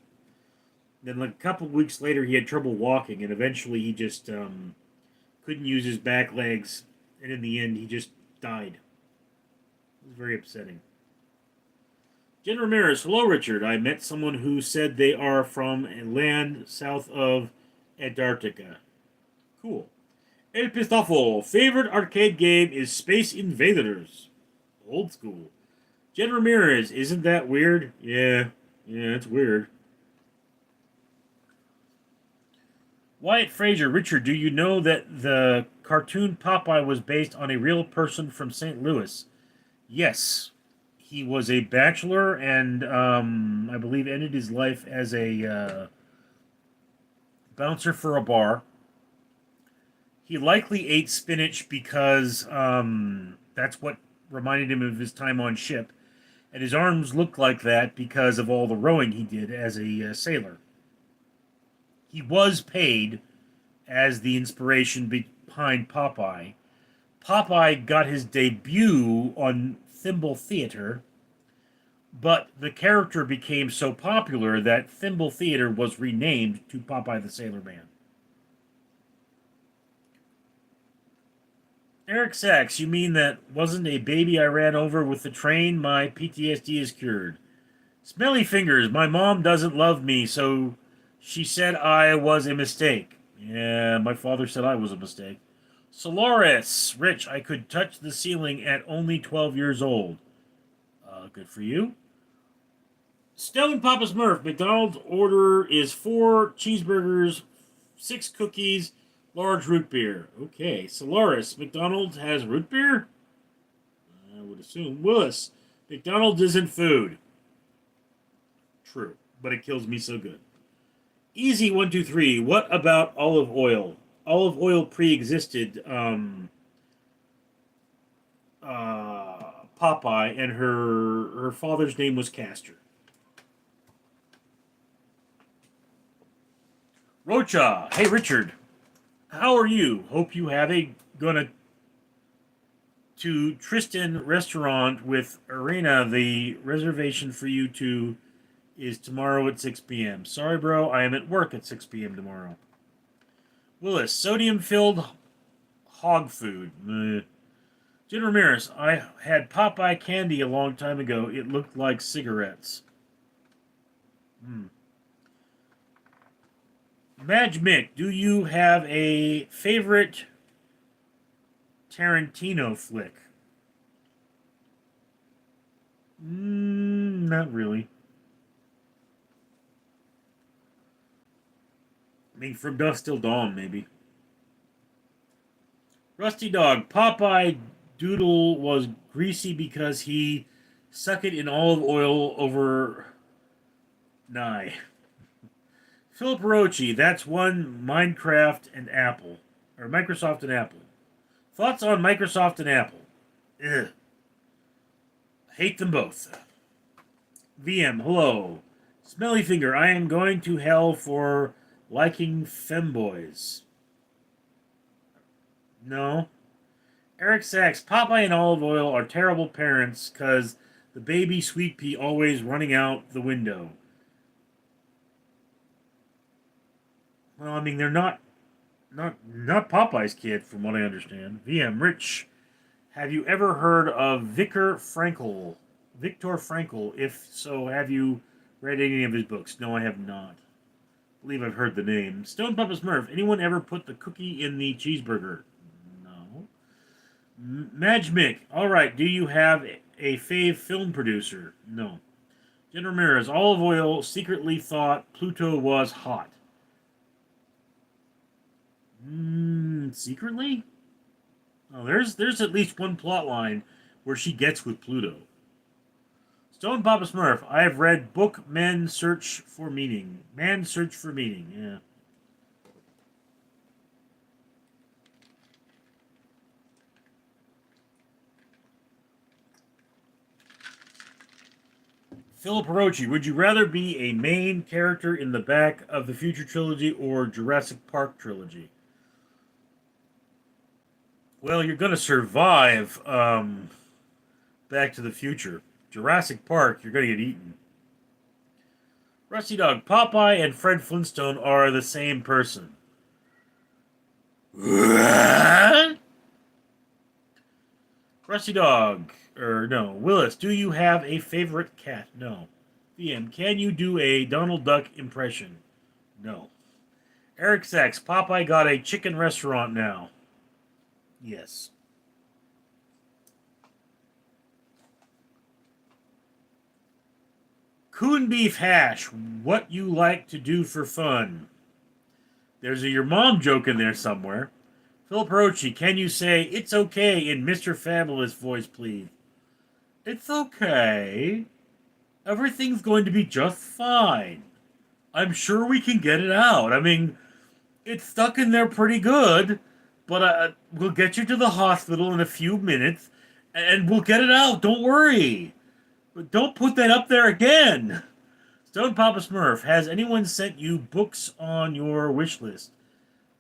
Then, like a couple of weeks later, he had trouble walking, and eventually he just couldn't use his back legs, and in the end, he just died. It was very upsetting. Jen Ramirez, hello Richard. I met someone who said they are from a land south of Antarctica. Cool. El Pistafo, favorite arcade game is Space Invaders. Old school. Jen Ramirez, isn't that weird? Yeah, it's weird. Wyatt Frazier, Richard, do you know that the cartoon Popeye was based on a real person from St. Louis? Yes. He was a bachelor and I believe ended his life as a bouncer for a bar. He likely ate spinach because that's what reminded him of his time on ship. And his arms looked like that because of all the rowing he did as a sailor. He was paid as the inspiration behind Popeye. Popeye got his debut on Thimble Theater, but the character became so popular that Thimble Theater was renamed to Popeye the Sailor Man. Eric Sachs, you mean that wasn't a baby I ran over with the train? My PTSD is cured. Smelly Fingers, my mom doesn't love me, so she said I was a mistake. Yeah, my father said I was a mistake. Solaris. Rich, I could touch the ceiling at only 12 years old. Good for you. Stone Papa Smurf. McDonald's order is 4 cheeseburgers, 6 cookies, large root beer. Okay. Solaris. McDonald's has root beer? I would assume. Willis. McDonald's isn't food. True. But it kills me so good. Easy 123. What about olive oil? Olive oil pre-existed Popeye, and her father's name was Castor. Rocha, hey Richard, how are you? Hope you have a gonna to Tristan restaurant with Arena. The reservation for you two is tomorrow at 6 p.m. Sorry, bro, I am at work at 6 p.m. tomorrow. Willis, sodium-filled hog food. Jen Ramirez, I had Popeye candy a long time ago. It looked like cigarettes. Madge Mick, do you have a favorite Tarantino flick? Not really. I mean, From Dusk Till Dawn, maybe. Rusty Dog, Popeye Doodle was greasy because he sucked it in olive oil over Nye. Philip Rochi, that's one Minecraft and Apple. Or Microsoft and Apple. Thoughts on Microsoft and Apple? Ugh. Hate them both. VM, hello. Smelly Finger, I am going to hell for liking femboys. No. Eric Sachs, Popeye and olive oil are terrible parents because the baby sweet pea always running out the window. Well, I mean, they're not Popeye's kid, from what I understand. VM, Rich, have you ever heard of Viktor Frankl? Viktor Frankl. If so, have you read any of his books? No, I have not. I believe I've heard the name. Stone Papa Smurf, anyone ever put the cookie in the cheeseburger? No. Madge Mick, alright, do you have a fave film producer? No. Jen Ramirez, olive oil secretly thought Pluto was hot. Secretly? Oh, there's at least one plot line where she gets with Pluto. Stone Papa Smurf, I have read book Men Search for Meaning. Man Search for Meaning, yeah. Philip Hirochi, would you rather be a main character in the Back of the Future trilogy or Jurassic Park trilogy? Well, you're going to survive Back to the Future. Jurassic Park, you're going to get eaten. Rusty Dog, Popeye and Fred Flintstone are the same person. Rusty Dog, no. Willis, do you have a favorite cat? No. VM, can you do a Donald Duck impression? No. Eric Sachs, Popeye got a chicken restaurant now. Yes. Coon beef hash. What you like to do for fun? There's a your mom joke in there somewhere. Philip Rochi, can you say it's okay in Mr. Fabulous voice, please? It's okay. Everything's going to be just fine. I'm sure we can get it out. I mean, it's stuck in there pretty good. But we'll get you to the hospital in a few minutes, and we'll get it out. Don't worry. But don't put that up there again. Stone Papa Smurf, has anyone sent you books on your wish list?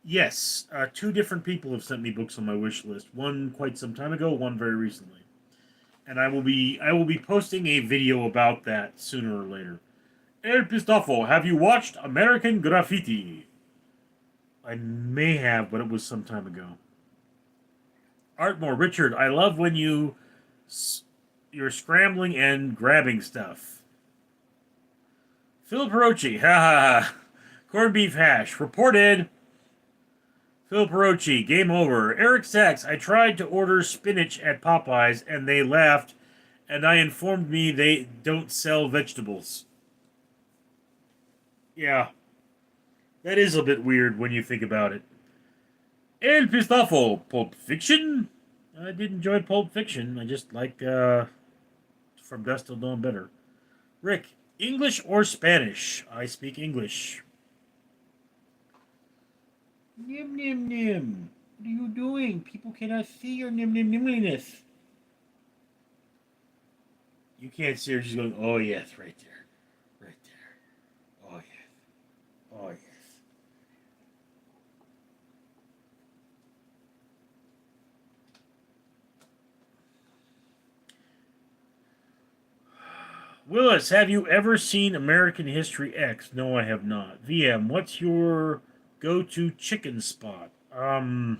Yes. 2 different people have sent me books on my wish list. One quite some time ago, one very recently. And I will be posting a video about that sooner or later. El Pistafo, have you watched American Graffiti? I may have, but it was some time ago. Artmore, Richard, I love when you're scrambling and grabbing stuff. Philip Hirochi, ha ha ha. Corned beef hash, reported. Phil Perochi, game over. Eric Sachs, I tried to order spinach at Popeyes and they laughed and I informed me they don't sell vegetables. Yeah, that is a bit weird when you think about it. El Pistafo, Pulp Fiction? I did enjoy Pulp Fiction. I just like From Dusk Till Dawn better. Rick, English or Spanish? I speak English. Nim nim nim. What are you doing? People cannot see your nim nim nimliness. You can't see her. She's going, oh yes, right there. Right there. Oh yes. Oh yes. Willis, have you ever seen American History X? No, I have not. VM, what's your go-to chicken spot? Do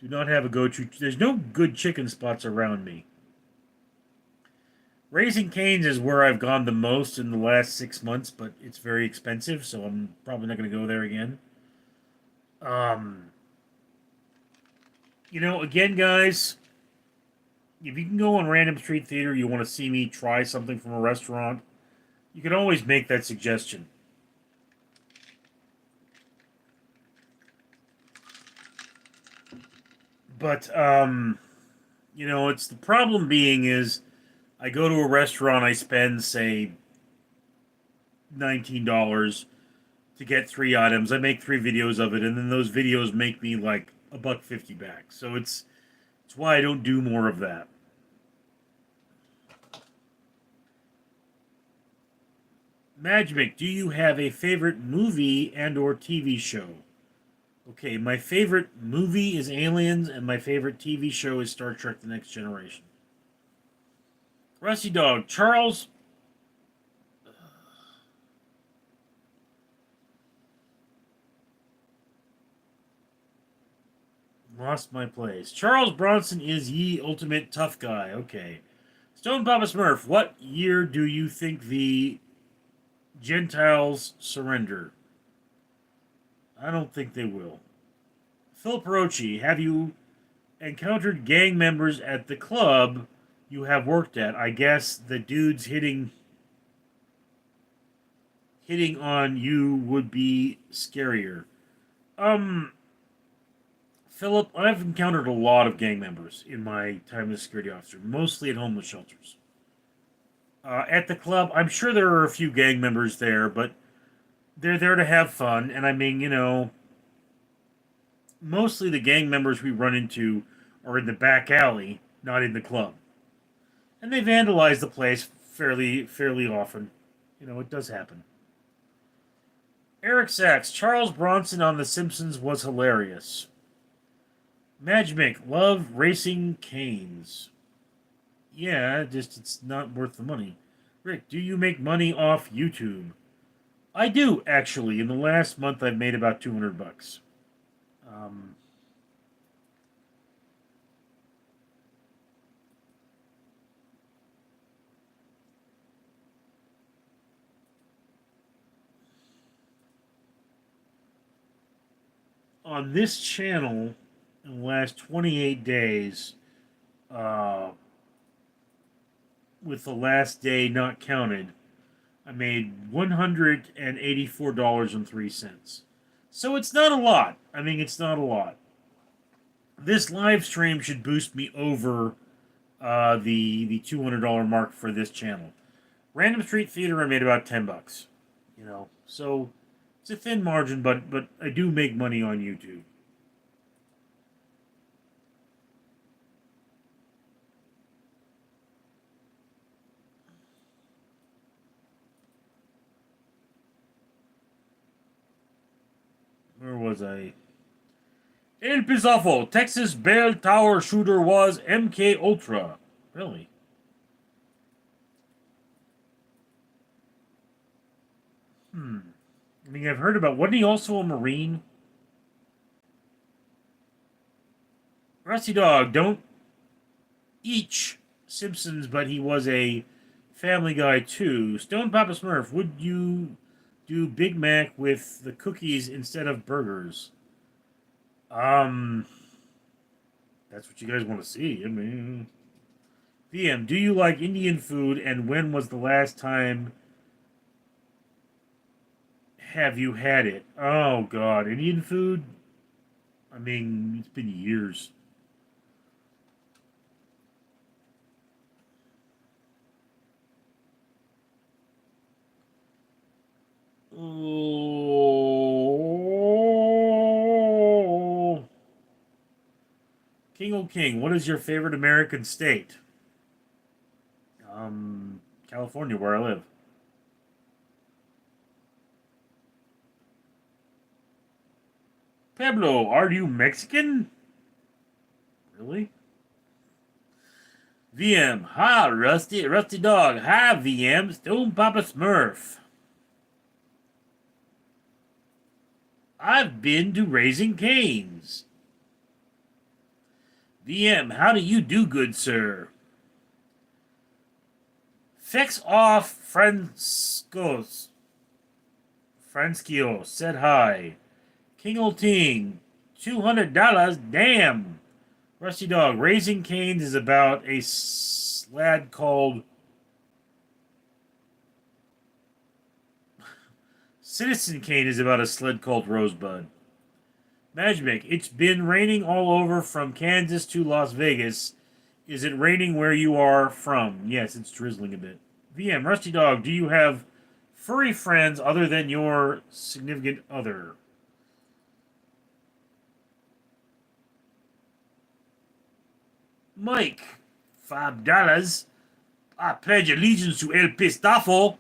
not have a go-to. There's no good chicken spots around me. Raising Cane's is where I've gone the most in the last 6 months, but it's very expensive, so I'm probably not going to go there again. Um, again, guys, if you can go on Random Street Theater, you want to see me try something from a restaurant, you can always make that suggestion. But, it's the problem being is I go to a restaurant, I spend, say, $19 to get 3 items. I make 3 videos of it, and then those videos make me like $1.50 back. So it's why I don't do more of that. Magic, do you have a favorite movie and or TV show? Okay, my favorite movie is Aliens, and my favorite TV show is Star Trek The Next Generation. Rusty Dog, Charles. Lost my place. Charles Bronson is ye ultimate tough guy. Okay. Stone Papa Smurf, what year do you think the Gentiles surrender? I don't think they will. Phil Perochi, have you encountered gang members at the club you have worked at? I guess the dudes hitting on you would be scarier. Philip, I've encountered a lot of gang members in my time as a security officer, mostly at homeless shelters. At the club, I'm sure there are a few gang members there, but they're there to have fun, and I mean, mostly the gang members we run into are in the back alley, not in the club. And they vandalize the place fairly often. It does happen. Eric Sachs, Charles Bronson on The Simpsons was hilarious. Magic, love Racing Canes. Yeah, just it's not worth the money. Rick, do you make money off YouTube? I do, actually. In the last month, I've made about $200. On this channel, in the last 28 days, with the last day not counted, I made $184.03. So it's not a lot. I mean, it's not a lot. This live stream should boost me over the $200 mark for this channel. Random Street Theater, I made about $10. So it's a thin margin, but I do make money on YouTube. Where was I? El Pizafo, Texas Bell Tower shooter was MK Ultra. Really? I mean, I've heard about. Wasn't he also a Marine? Rusty Dog, don't each Simpsons, but he was a Family Guy too. Stone Papa Smurf, would you do Big Mac with the cookies instead of burgers? Um, that's what you guys want to see. I mean, VM, do you like Indian food, and when was the last time have you had it? Oh God, Indian food. I mean, it's been years. Oh, King O King, what is your favorite American state? California, where I live. Pablo, are you Mexican? Really? VM, ha, Rusty Dog, hi, VM, Stone Papa Smurf. I've been to Raising Cane's. VM, how do you do, good sir? Fix off Franskio said hi. King Olting, $200, damn. Rusty Dog, Raising Cane's is about a slad called Citizen Kane is about a sled called Rosebud. Magic, it's been raining all over from Kansas to Las Vegas. Is it raining where you are from? Yes, it's drizzling a bit. VM, Rusty Dog, do you have furry friends other than your significant other? Mike, $5. I pledge allegiance to El Pistafo.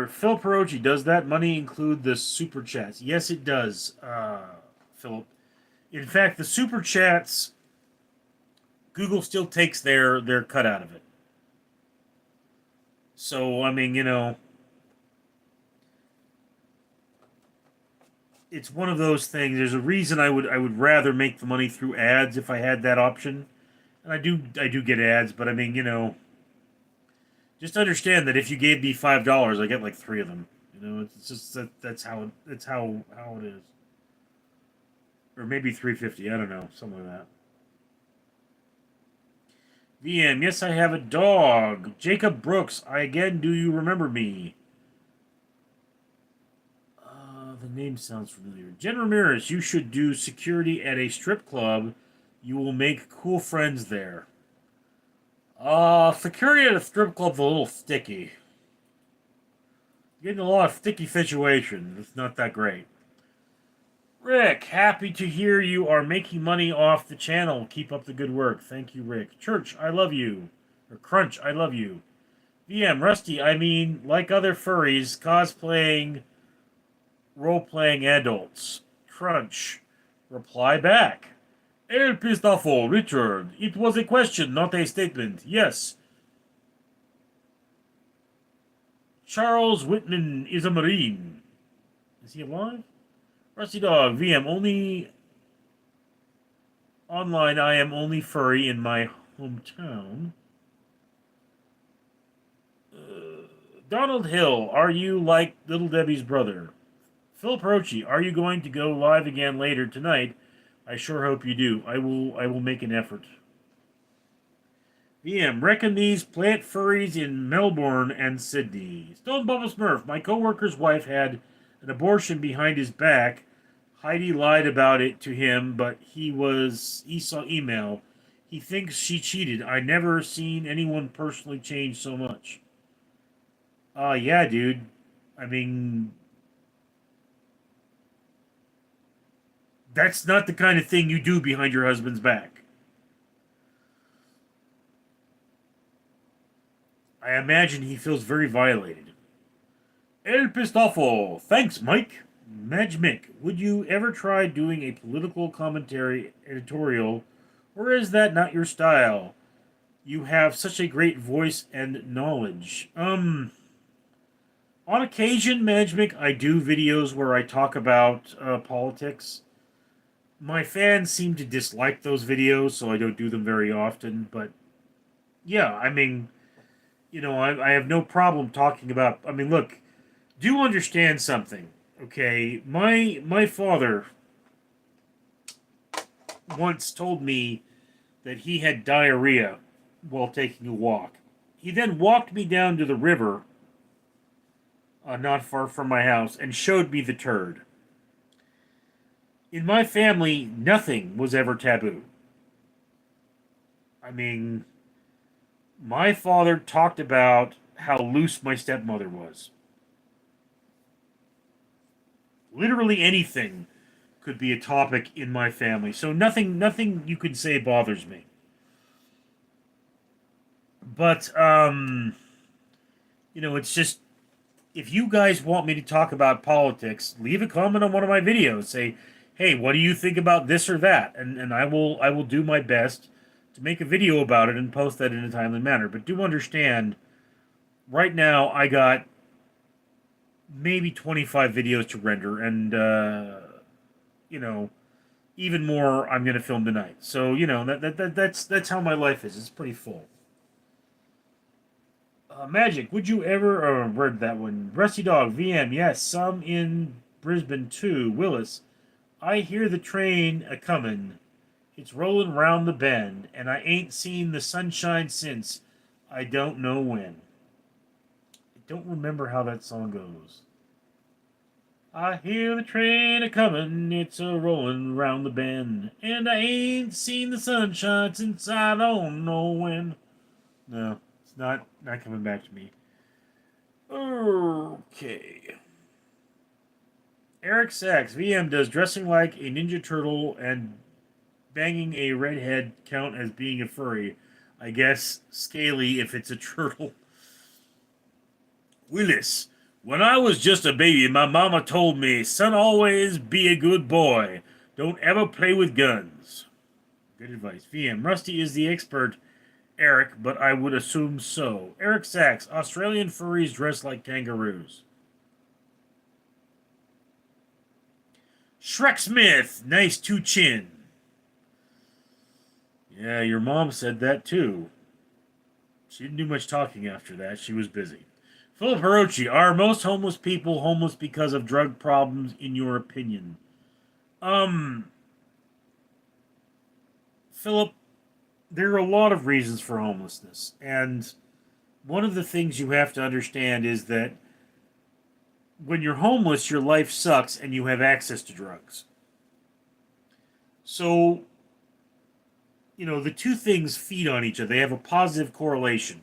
Phil Perochi, does that money include the super chats? Yes, it does, Philip. In fact, the super chats, Google still takes their cut out of it. So, I mean, it's one of those things. There's a reason I would rather make the money through ads if I had that option. And I do get ads, but I mean, just understand that if you gave me $5, I get like three of them. It's just that's how it is. Or maybe 350. I don't know, something like that. VM, yes, I have a dog. Jacob Brooks, I again, do you remember me? The name sounds familiar. Jen Ramirez, you should do security at a strip club. You will make cool friends there. Security at a strip club's a little sticky. Getting a lot of sticky situations. It's not that great. Rick, happy to hear you are making money off the channel. Keep up the good work. Thank you, Rick. Church, I love you. Or Crunch, I love you. VM, Rusty, I mean, like other furries, cosplaying, role-playing adults. Crunch, reply back. El Pistafo, Richard. It was a question, not a statement. Yes. Charles Whitman is a Marine. Is he alive? Rusty Dog, VM, only online, I am only furry in my hometown. Donald Hill, are you like Little Debbie's brother? Phil Perochi, are you going to go live again later tonight? I sure hope you do. I will make an effort. VM, reckon these plant furries in Melbourne and Sydney. Stone Bubble Smurf, my coworker's wife had an abortion behind his back. Heidi lied about it to him, but he saw email. He thinks she cheated. I never seen anyone personally change so much. Yeah, dude. I mean, that's not the kind of thing you do behind your husband's back. I imagine he feels very violated. El Pistofo. Thanks, Mike. Mick, would you ever try doing a political commentary editorial, or is that not your style? You have such a great voice and knowledge. On occasion, Mick, I do videos where I talk about politics. My fans seem to dislike those videos, so I don't do them very often. But yeah, I mean, I have no problem talking about. I mean, look, Do understand something, okay? My father once told me that he had diarrhea while taking a walk. He then walked me down to the river, not far from my house, and showed me the turd. In my family, nothing was ever taboo. I mean, my father talked about how loose my stepmother was. Literally anything could be a topic in my family. So nothing you could say bothers me. But it's just, if you guys want me to talk about politics, leave a comment on one of my videos. Say, "Hey, what do you think about this or that?" And I will do my best to make a video about it and post that in a timely manner. But do understand, right now I got maybe 25 videos to render, and you know, even more I'm gonna film tonight. So that's how my life is. It's pretty full. Magic, would you ever read that one? Rusty Dog, VM, yes, some in Brisbane too. Willis, I hear the train a comin'. It's rollin' round the bend, and I ain't seen the sunshine since I don't know when. I don't remember how that song goes. I hear the train a comin', it's a rollin' round the bend, and I ain't seen the sunshine since I don't know when. No, it's not coming back to me. Okay. Eric Sachs, VM, does dressing like a Ninja Turtle and banging a redhead count as being a furry? I guess scaly if it's a turtle. Willis, when I was just a baby, my mama told me, son, always be a good boy. Don't ever play with guns. Good advice. VM, Rusty is the expert, Eric, but I would assume so. Eric Sachs, Australian furries dress like kangaroos. Shrek Smith, nice to chin. Yeah, your mom said that too. She didn't do much talking after that. She was busy. Philip Hirochi, are most homeless people homeless because of drug problems, in your opinion? Um, Philip, there are a lot of reasons for homelessness. And one of the things you have to understand is that when you're homeless, your life sucks and you have access to drugs. So, the two things feed on each other. They have a positive correlation.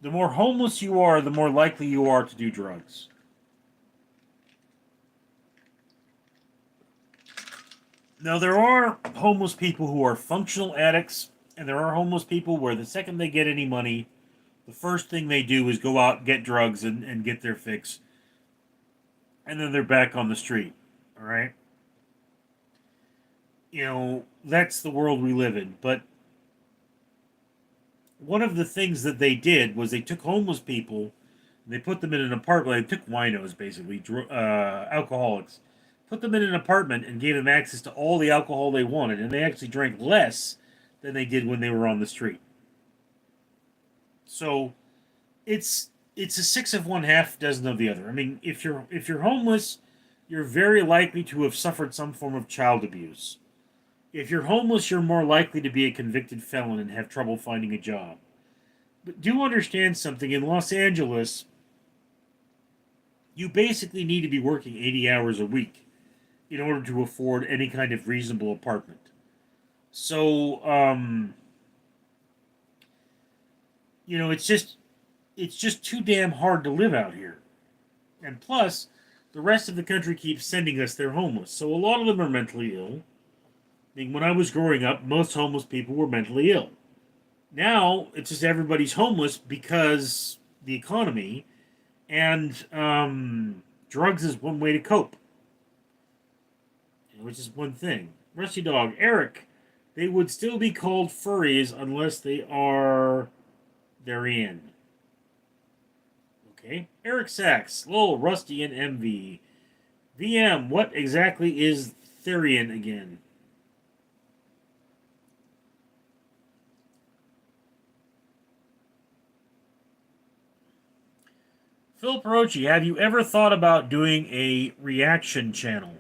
The more homeless you are, the more likely you are to do drugs. Now, there are homeless people who are functional addicts, and there are homeless people where the second they get any money, the first thing they do is go out, get drugs, and get their fix, and then they're back on the street. All right? That's the world we live in. But one of the things that they did was they took homeless people, and they put them in an apartment. They took winos, basically, alcoholics, put them in an apartment and gave them access to all the alcohol they wanted, and they actually drank less than they did when they were on the street. So it's a six of one, half dozen of the other. I mean, if you're homeless, you're very likely to have suffered some form of child abuse. If you're homeless, you're more likely to be a convicted felon and have trouble finding a job. But do understand something. In Los Angeles, you basically need to be working 80 hours a week in order to afford any kind of reasonable apartment. So, it's just too damn hard to live out here. And plus, the rest of the country keeps sending us their homeless. So a lot of them are mentally ill. I mean, when I was growing up, most homeless people were mentally ill. Now, it's just everybody's homeless because the economy, and drugs is one way to cope, which is one thing. Rusty Dog, Eric, they would still be called furries unless they're in. Okay. Eric Sachs, Lowell, Rusty, and MV. VM, what exactly is Therian again? Phil Perochi, have you ever thought about doing a reaction channel?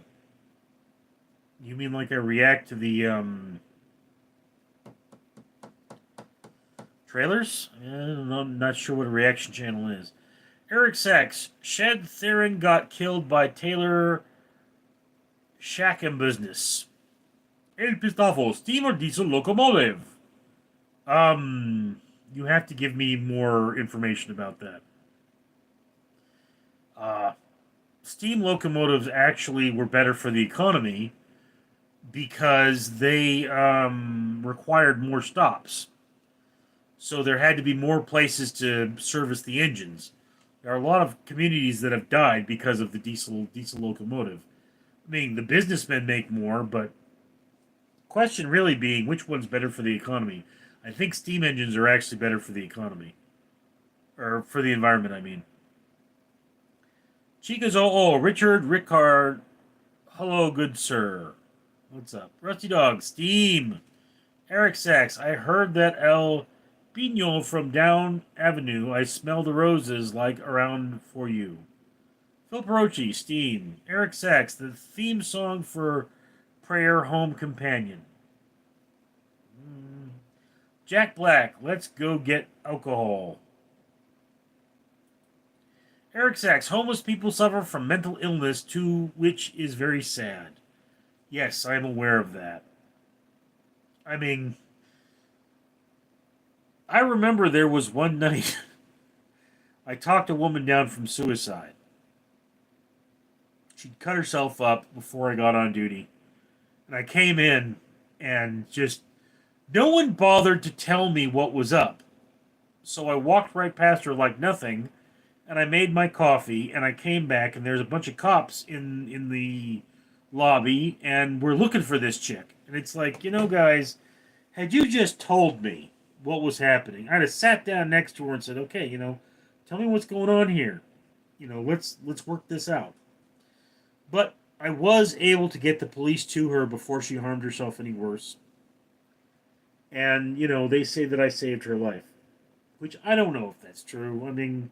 You mean like a react to the trailers? I'm not sure what a reaction channel is. Eric Sachs, Shed Theron got killed by Taylor Shackham business. El Pistafo, steam or diesel locomotive? You have to give me more information about that. Steam locomotives actually were better for the economy because they required more stops. So there had to be more places to service the engines. There are a lot of communities that have died because of the diesel locomotive. I mean, the businessmen make more, but question really being which one's better for the economy. I think steam engines are actually better for the economy. Or for the environment, I mean. Chica's Richard Rickard. Hello, good sir. What's up? Rusty Dog, Steam. Eric Sachs, I heard that El Pino from Down Avenue. I smell the roses like around for you. Phil Perochi, Steam. Eric Sachs, the theme song for Prayer Home Companion. Jack Black, let's go get alcohol. Eric Sachs, homeless people suffer from mental illness, too, which is very sad. Yes, I am aware of that. I mean, I remember there was one night I talked a woman down from suicide. She'd cut herself up before I got on duty. And I came in and just no one bothered to tell me what was up. So I walked right past her like nothing, and I made my coffee, and I came back, and there's a bunch of cops in the lobby, and we're looking for this chick. And it's like, guys, had you just told me what was happening, I'd have sat down next to her and said, okay, tell me what's going on here. Let's work this out. But I was able to get the police to her before she harmed herself any worse. And, they say that I saved her life. Which I don't know if that's true. I mean,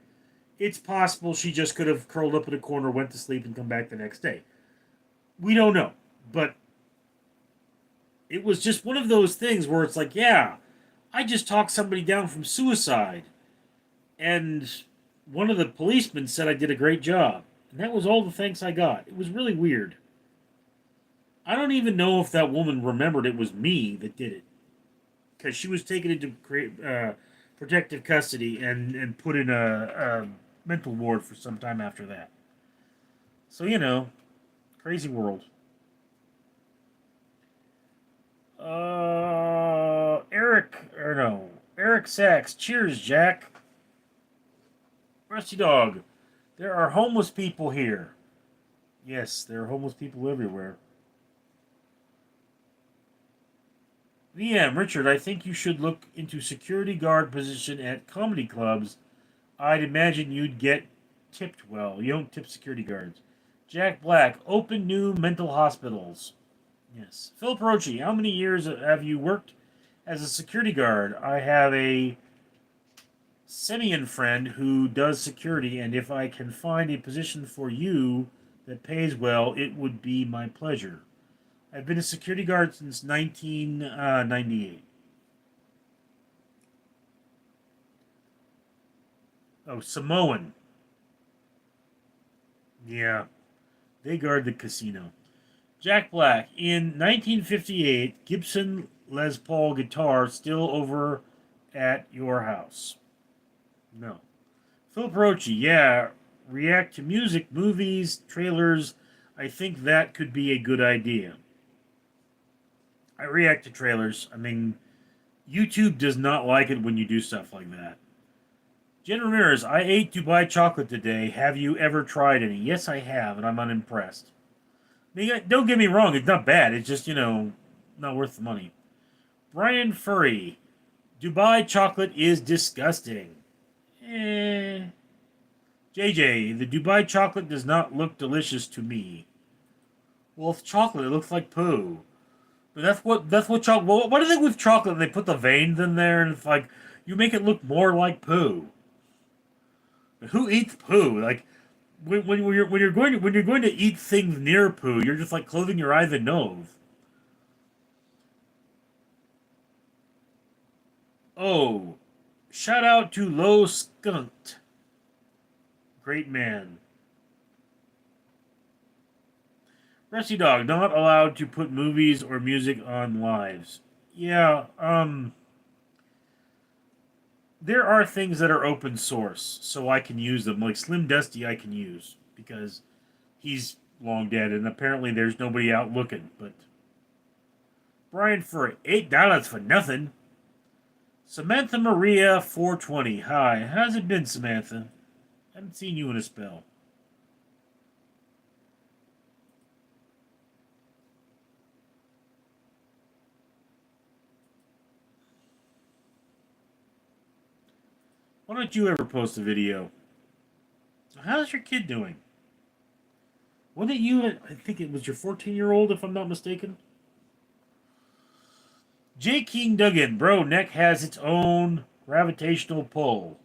it's possible she just could have curled up in a corner, went to sleep, and come back the next day. We don't know. But it was just one of those things where it's like, yeah, I just talked somebody down from suicide. And one of the policemen said I did a great job. And that was all the thanks I got. It was really weird. I don't even know if that woman remembered it was me that did it. Because she was taken into protective custody and put in a mental ward for some time after that. So, crazy world. Eric Sachs. Cheers, Jack. Rusty Dog. There are homeless people here. Yes, there are homeless people everywhere. VM, Richard, I think you should look into security guard position at comedy clubs. I'd imagine you'd get tipped well. You don't tip security guards. Jack Black, open new mental hospitals. Yes. Phil Perochi, how many years have you worked as a security guard? I have a Simeon friend who does security, and if I can find a position for you that pays well, it would be my pleasure. I've been a security guard since 1998. Oh, Samoan. Yeah, they guard the casino. Jack Black. In 1958, Gibson Les Paul guitar still over at your house. No. Phil Perochi. Yeah, react to music, movies, trailers. I think that could be a good idea. I react to trailers. I mean, YouTube does not like it when you do stuff like that. Jen Ramirez, I ate Dubai chocolate today. Have you ever tried any? Yes, I have, and I'm unimpressed. I mean, don't get me wrong, it's not bad. It's just, not worth the money. Brian Furry, Dubai chocolate is disgusting. JJ, the Dubai chocolate does not look delicious to me. Well, it's chocolate. It looks like poo. But that's what chocolate. Well, what do they do with chocolate? They put the veins in there, and it's like you make it look more like poo. Who eats poo? Like when you're going to eat things near poo, you're just like closing your eyes and nose. Oh, shout out to Low Skunked. Great man. Rusty Dog, not allowed to put movies or music on lives. Yeah, there are things that are open source, so I can use them. Like Slim Dusty, I can use because he's long dead, and apparently there's nobody out looking. But Brian for $8 for nothing. Samantha Maria 420. Hi, how's it been, Samantha? Haven't seen you in a spell. Why don't you ever post a video? How's your kid doing? Wasn't it you? I think it was your 14-year-old, if I'm not mistaken. J. King Duggan, bro, neck has its own gravitational pull.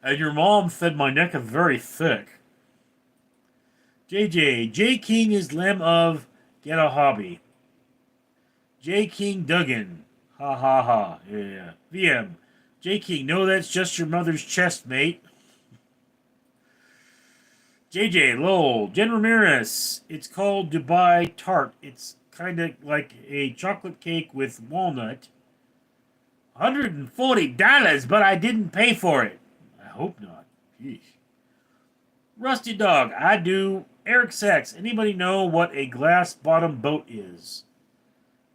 And your mom said my neck is very thick. J. King is lem of get a hobby. J. King Duggan. Ha ha ha. Yeah. VM. J. King, no, that's just your mother's chest, mate. JJ Lowell. Jen Ramirez. It's called Dubai Tart. It's kind of like a chocolate cake with walnut. $140, but I didn't pay for it. I hope not. Yeesh. Rusty Dog. I do. Eric Sachs. Anybody know what a glass bottom boat is?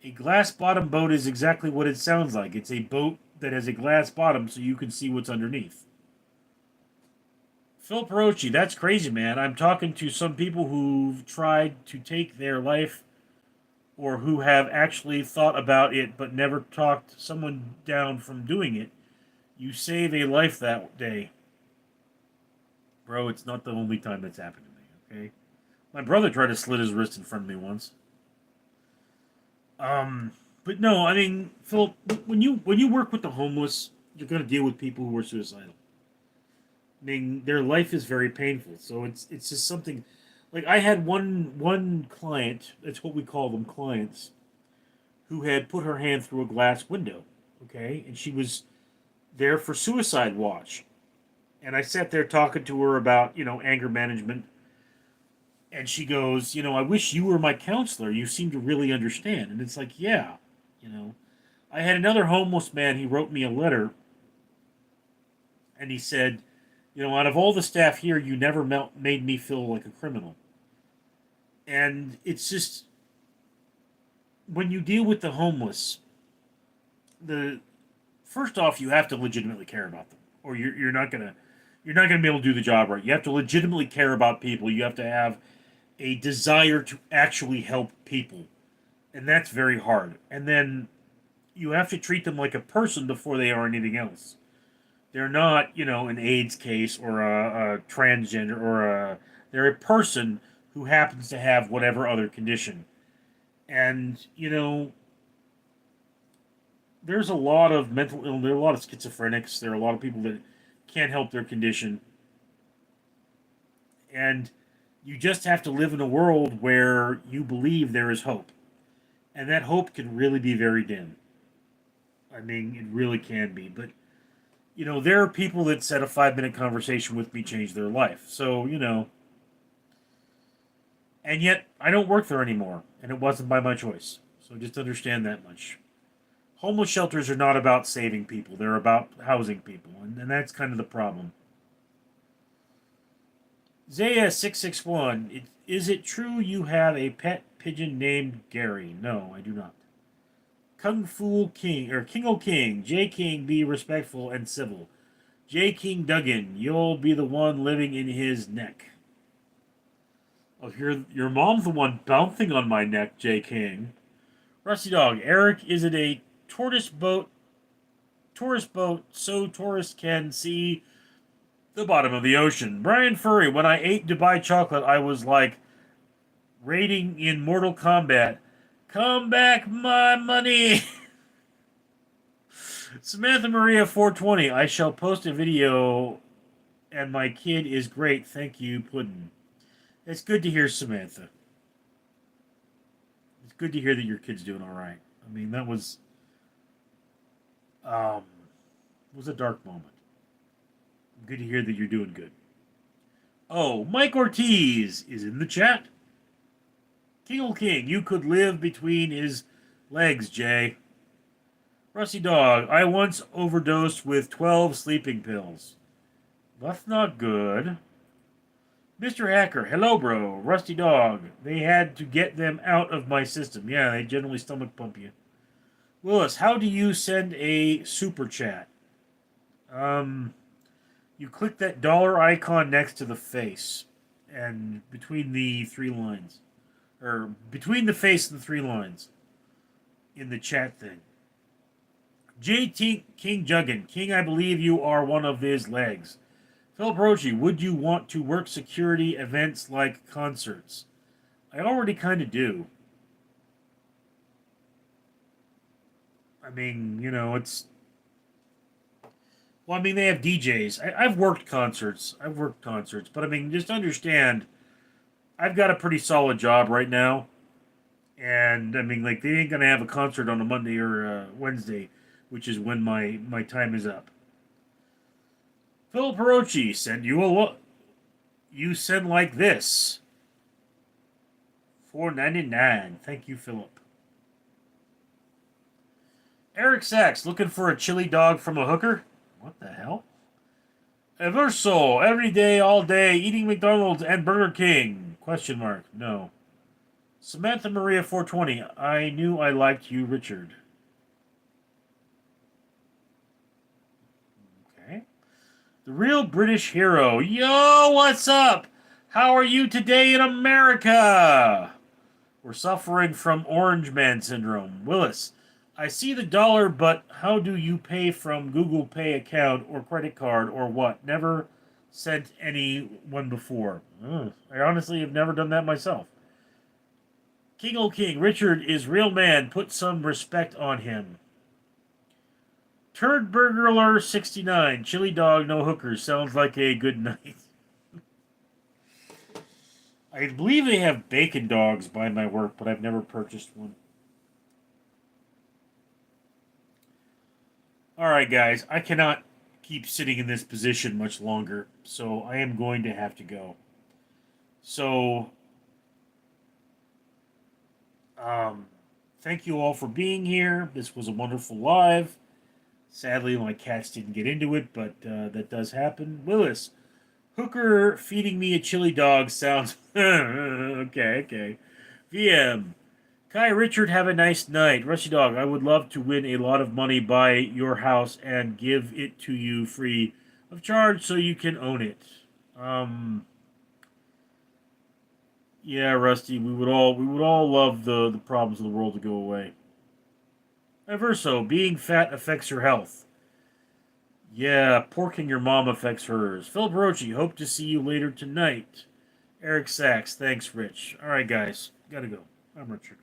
A glass bottom boat is exactly what it sounds like. It's a boat that has a glass bottom so you can see what's underneath. Phil Perochi, that's crazy, man. I'm talking to some people who've tried to take their life or who have actually thought about it but never talked someone down from doing it. You save a life that day. Bro, it's not the only time that's happened to me, okay? My brother tried to slit his wrist in front of me once. But no, I mean, Phil, when you work with the homeless, you're going to deal with people who are suicidal. I mean, their life is very painful, so it's just something. Like I had one client, that's what we call them, clients, who had put her hand through a glass window, okay, and she was there for suicide watch, and I sat there talking to her about anger management, and she goes, I wish you were my counselor. You seem to really understand, and it's like, yeah, you know. I had another homeless man. He wrote me a letter, and he said, out of all the staff here, you never made me feel like a criminal. And it's just when you deal with the homeless, the first off, you have to legitimately care about them, or you're not gonna be able to do the job right. You have to legitimately care about people. You have to have a desire to actually help people, and that's very hard. And then you have to treat them like a person before they are anything else. They're not, an AIDS case or a transgender or they're a person who happens to have whatever other condition. And, there's a lot of mental illness, there are a lot of schizophrenics, there are a lot of people that can't help their condition. And you just have to live in a world where you believe there is hope. And that hope can really be very dim. I mean, it really can be. But there are people that said a 5-minute conversation with me changed their life. So, and yet I don't work there anymore, and it wasn't by my choice. So just understand that much. Homeless shelters are not about saving people, they're about housing people, and that's kind of the problem. Zaya661, is it true you have a pet pigeon named Gary? No, I do not. Kung Fu King, or King O King, J King, be respectful and civil. J King Duggan, you'll be the one living in his neck. Oh, your mom's the one bouncing on my neck, J King. Rusty Dog, Eric, is it a tourist boat? Tourist boat, so tourists can see the bottom of the ocean. Brian Furry, when I ate Dubai chocolate, I was like raiding in Mortal Kombat. Come back, my money. Samantha Maria 420. I shall post a video and my kid is great. Thank you, Puddin'. It's good to hear, Samantha. It's good to hear that your kid's doing all right. I mean, that um was a dark moment. Good to hear that you're doing good. Oh, Mike Ortiz is in the chat. King, you could live between his legs, Jay. Rusty Dog, I once overdosed with 12 sleeping pills. That's not good. Mr. Hacker, hello, bro. Rusty Dog, they had to get them out of my system. Yeah, they generally stomach pump you. Willis, how do you send a super chat? You click that dollar icon next to the face, and between the three lines, or between the face and the three lines, in the chat thing. J.T. King Juggin. King, I believe you are one of his legs. Philip Rochi, would you want to work security events like concerts? I already kind of do. I mean, it's... Well, I mean, they have DJs. I've worked concerts. But I mean, just understand, I've got a pretty solid job right now. And, I mean, like, they ain't going to have a concert on a Monday or a Wednesday, which is when my time is up. Philip Hirochi send you a what? You send like this. $4.99. Thank you, Philip. Eric Sachs, looking for a chili dog from a hooker? What the hell? Everso, every day, all day, eating McDonald's and Burger King? Question mark. No. Samantha Maria 420, I knew I liked you, Richard. Okay. The Real British Hero. Yo, what's up? How are you today in America? We're suffering from Orange Man syndrome. Willis, I see the dollar, but how do you pay from Google Pay account or credit card or what? Never sent anyone before. I honestly have never done that myself. King, Richard is real man. Put some respect on him. Turd Burglar 69. Chili dog, no hookers. Sounds like a good night. I believe they have bacon dogs by my work, but I've never purchased one. Alright, guys. I cannot keep sitting in this position much longer, so I am going to have to go. So, thank you all for being here. This was a wonderful live. Sadly, my cats didn't get into it, but that does happen. Willis, hooker feeding me a chili dog sounds... okay. VM, Kai Richard, have a nice night. Rusty Dog, I would love to win a lot of money by your house and give it to you free of charge so you can own it. Yeah, Rusty, we would all love the problems of the world to go away. Everso, being fat affects your health. Yeah, porking your mom affects hers. Philip Rochi, hope to see you later tonight. Eric Sachs, thanks, Rich. Alright, guys, gotta go. I'm Richard.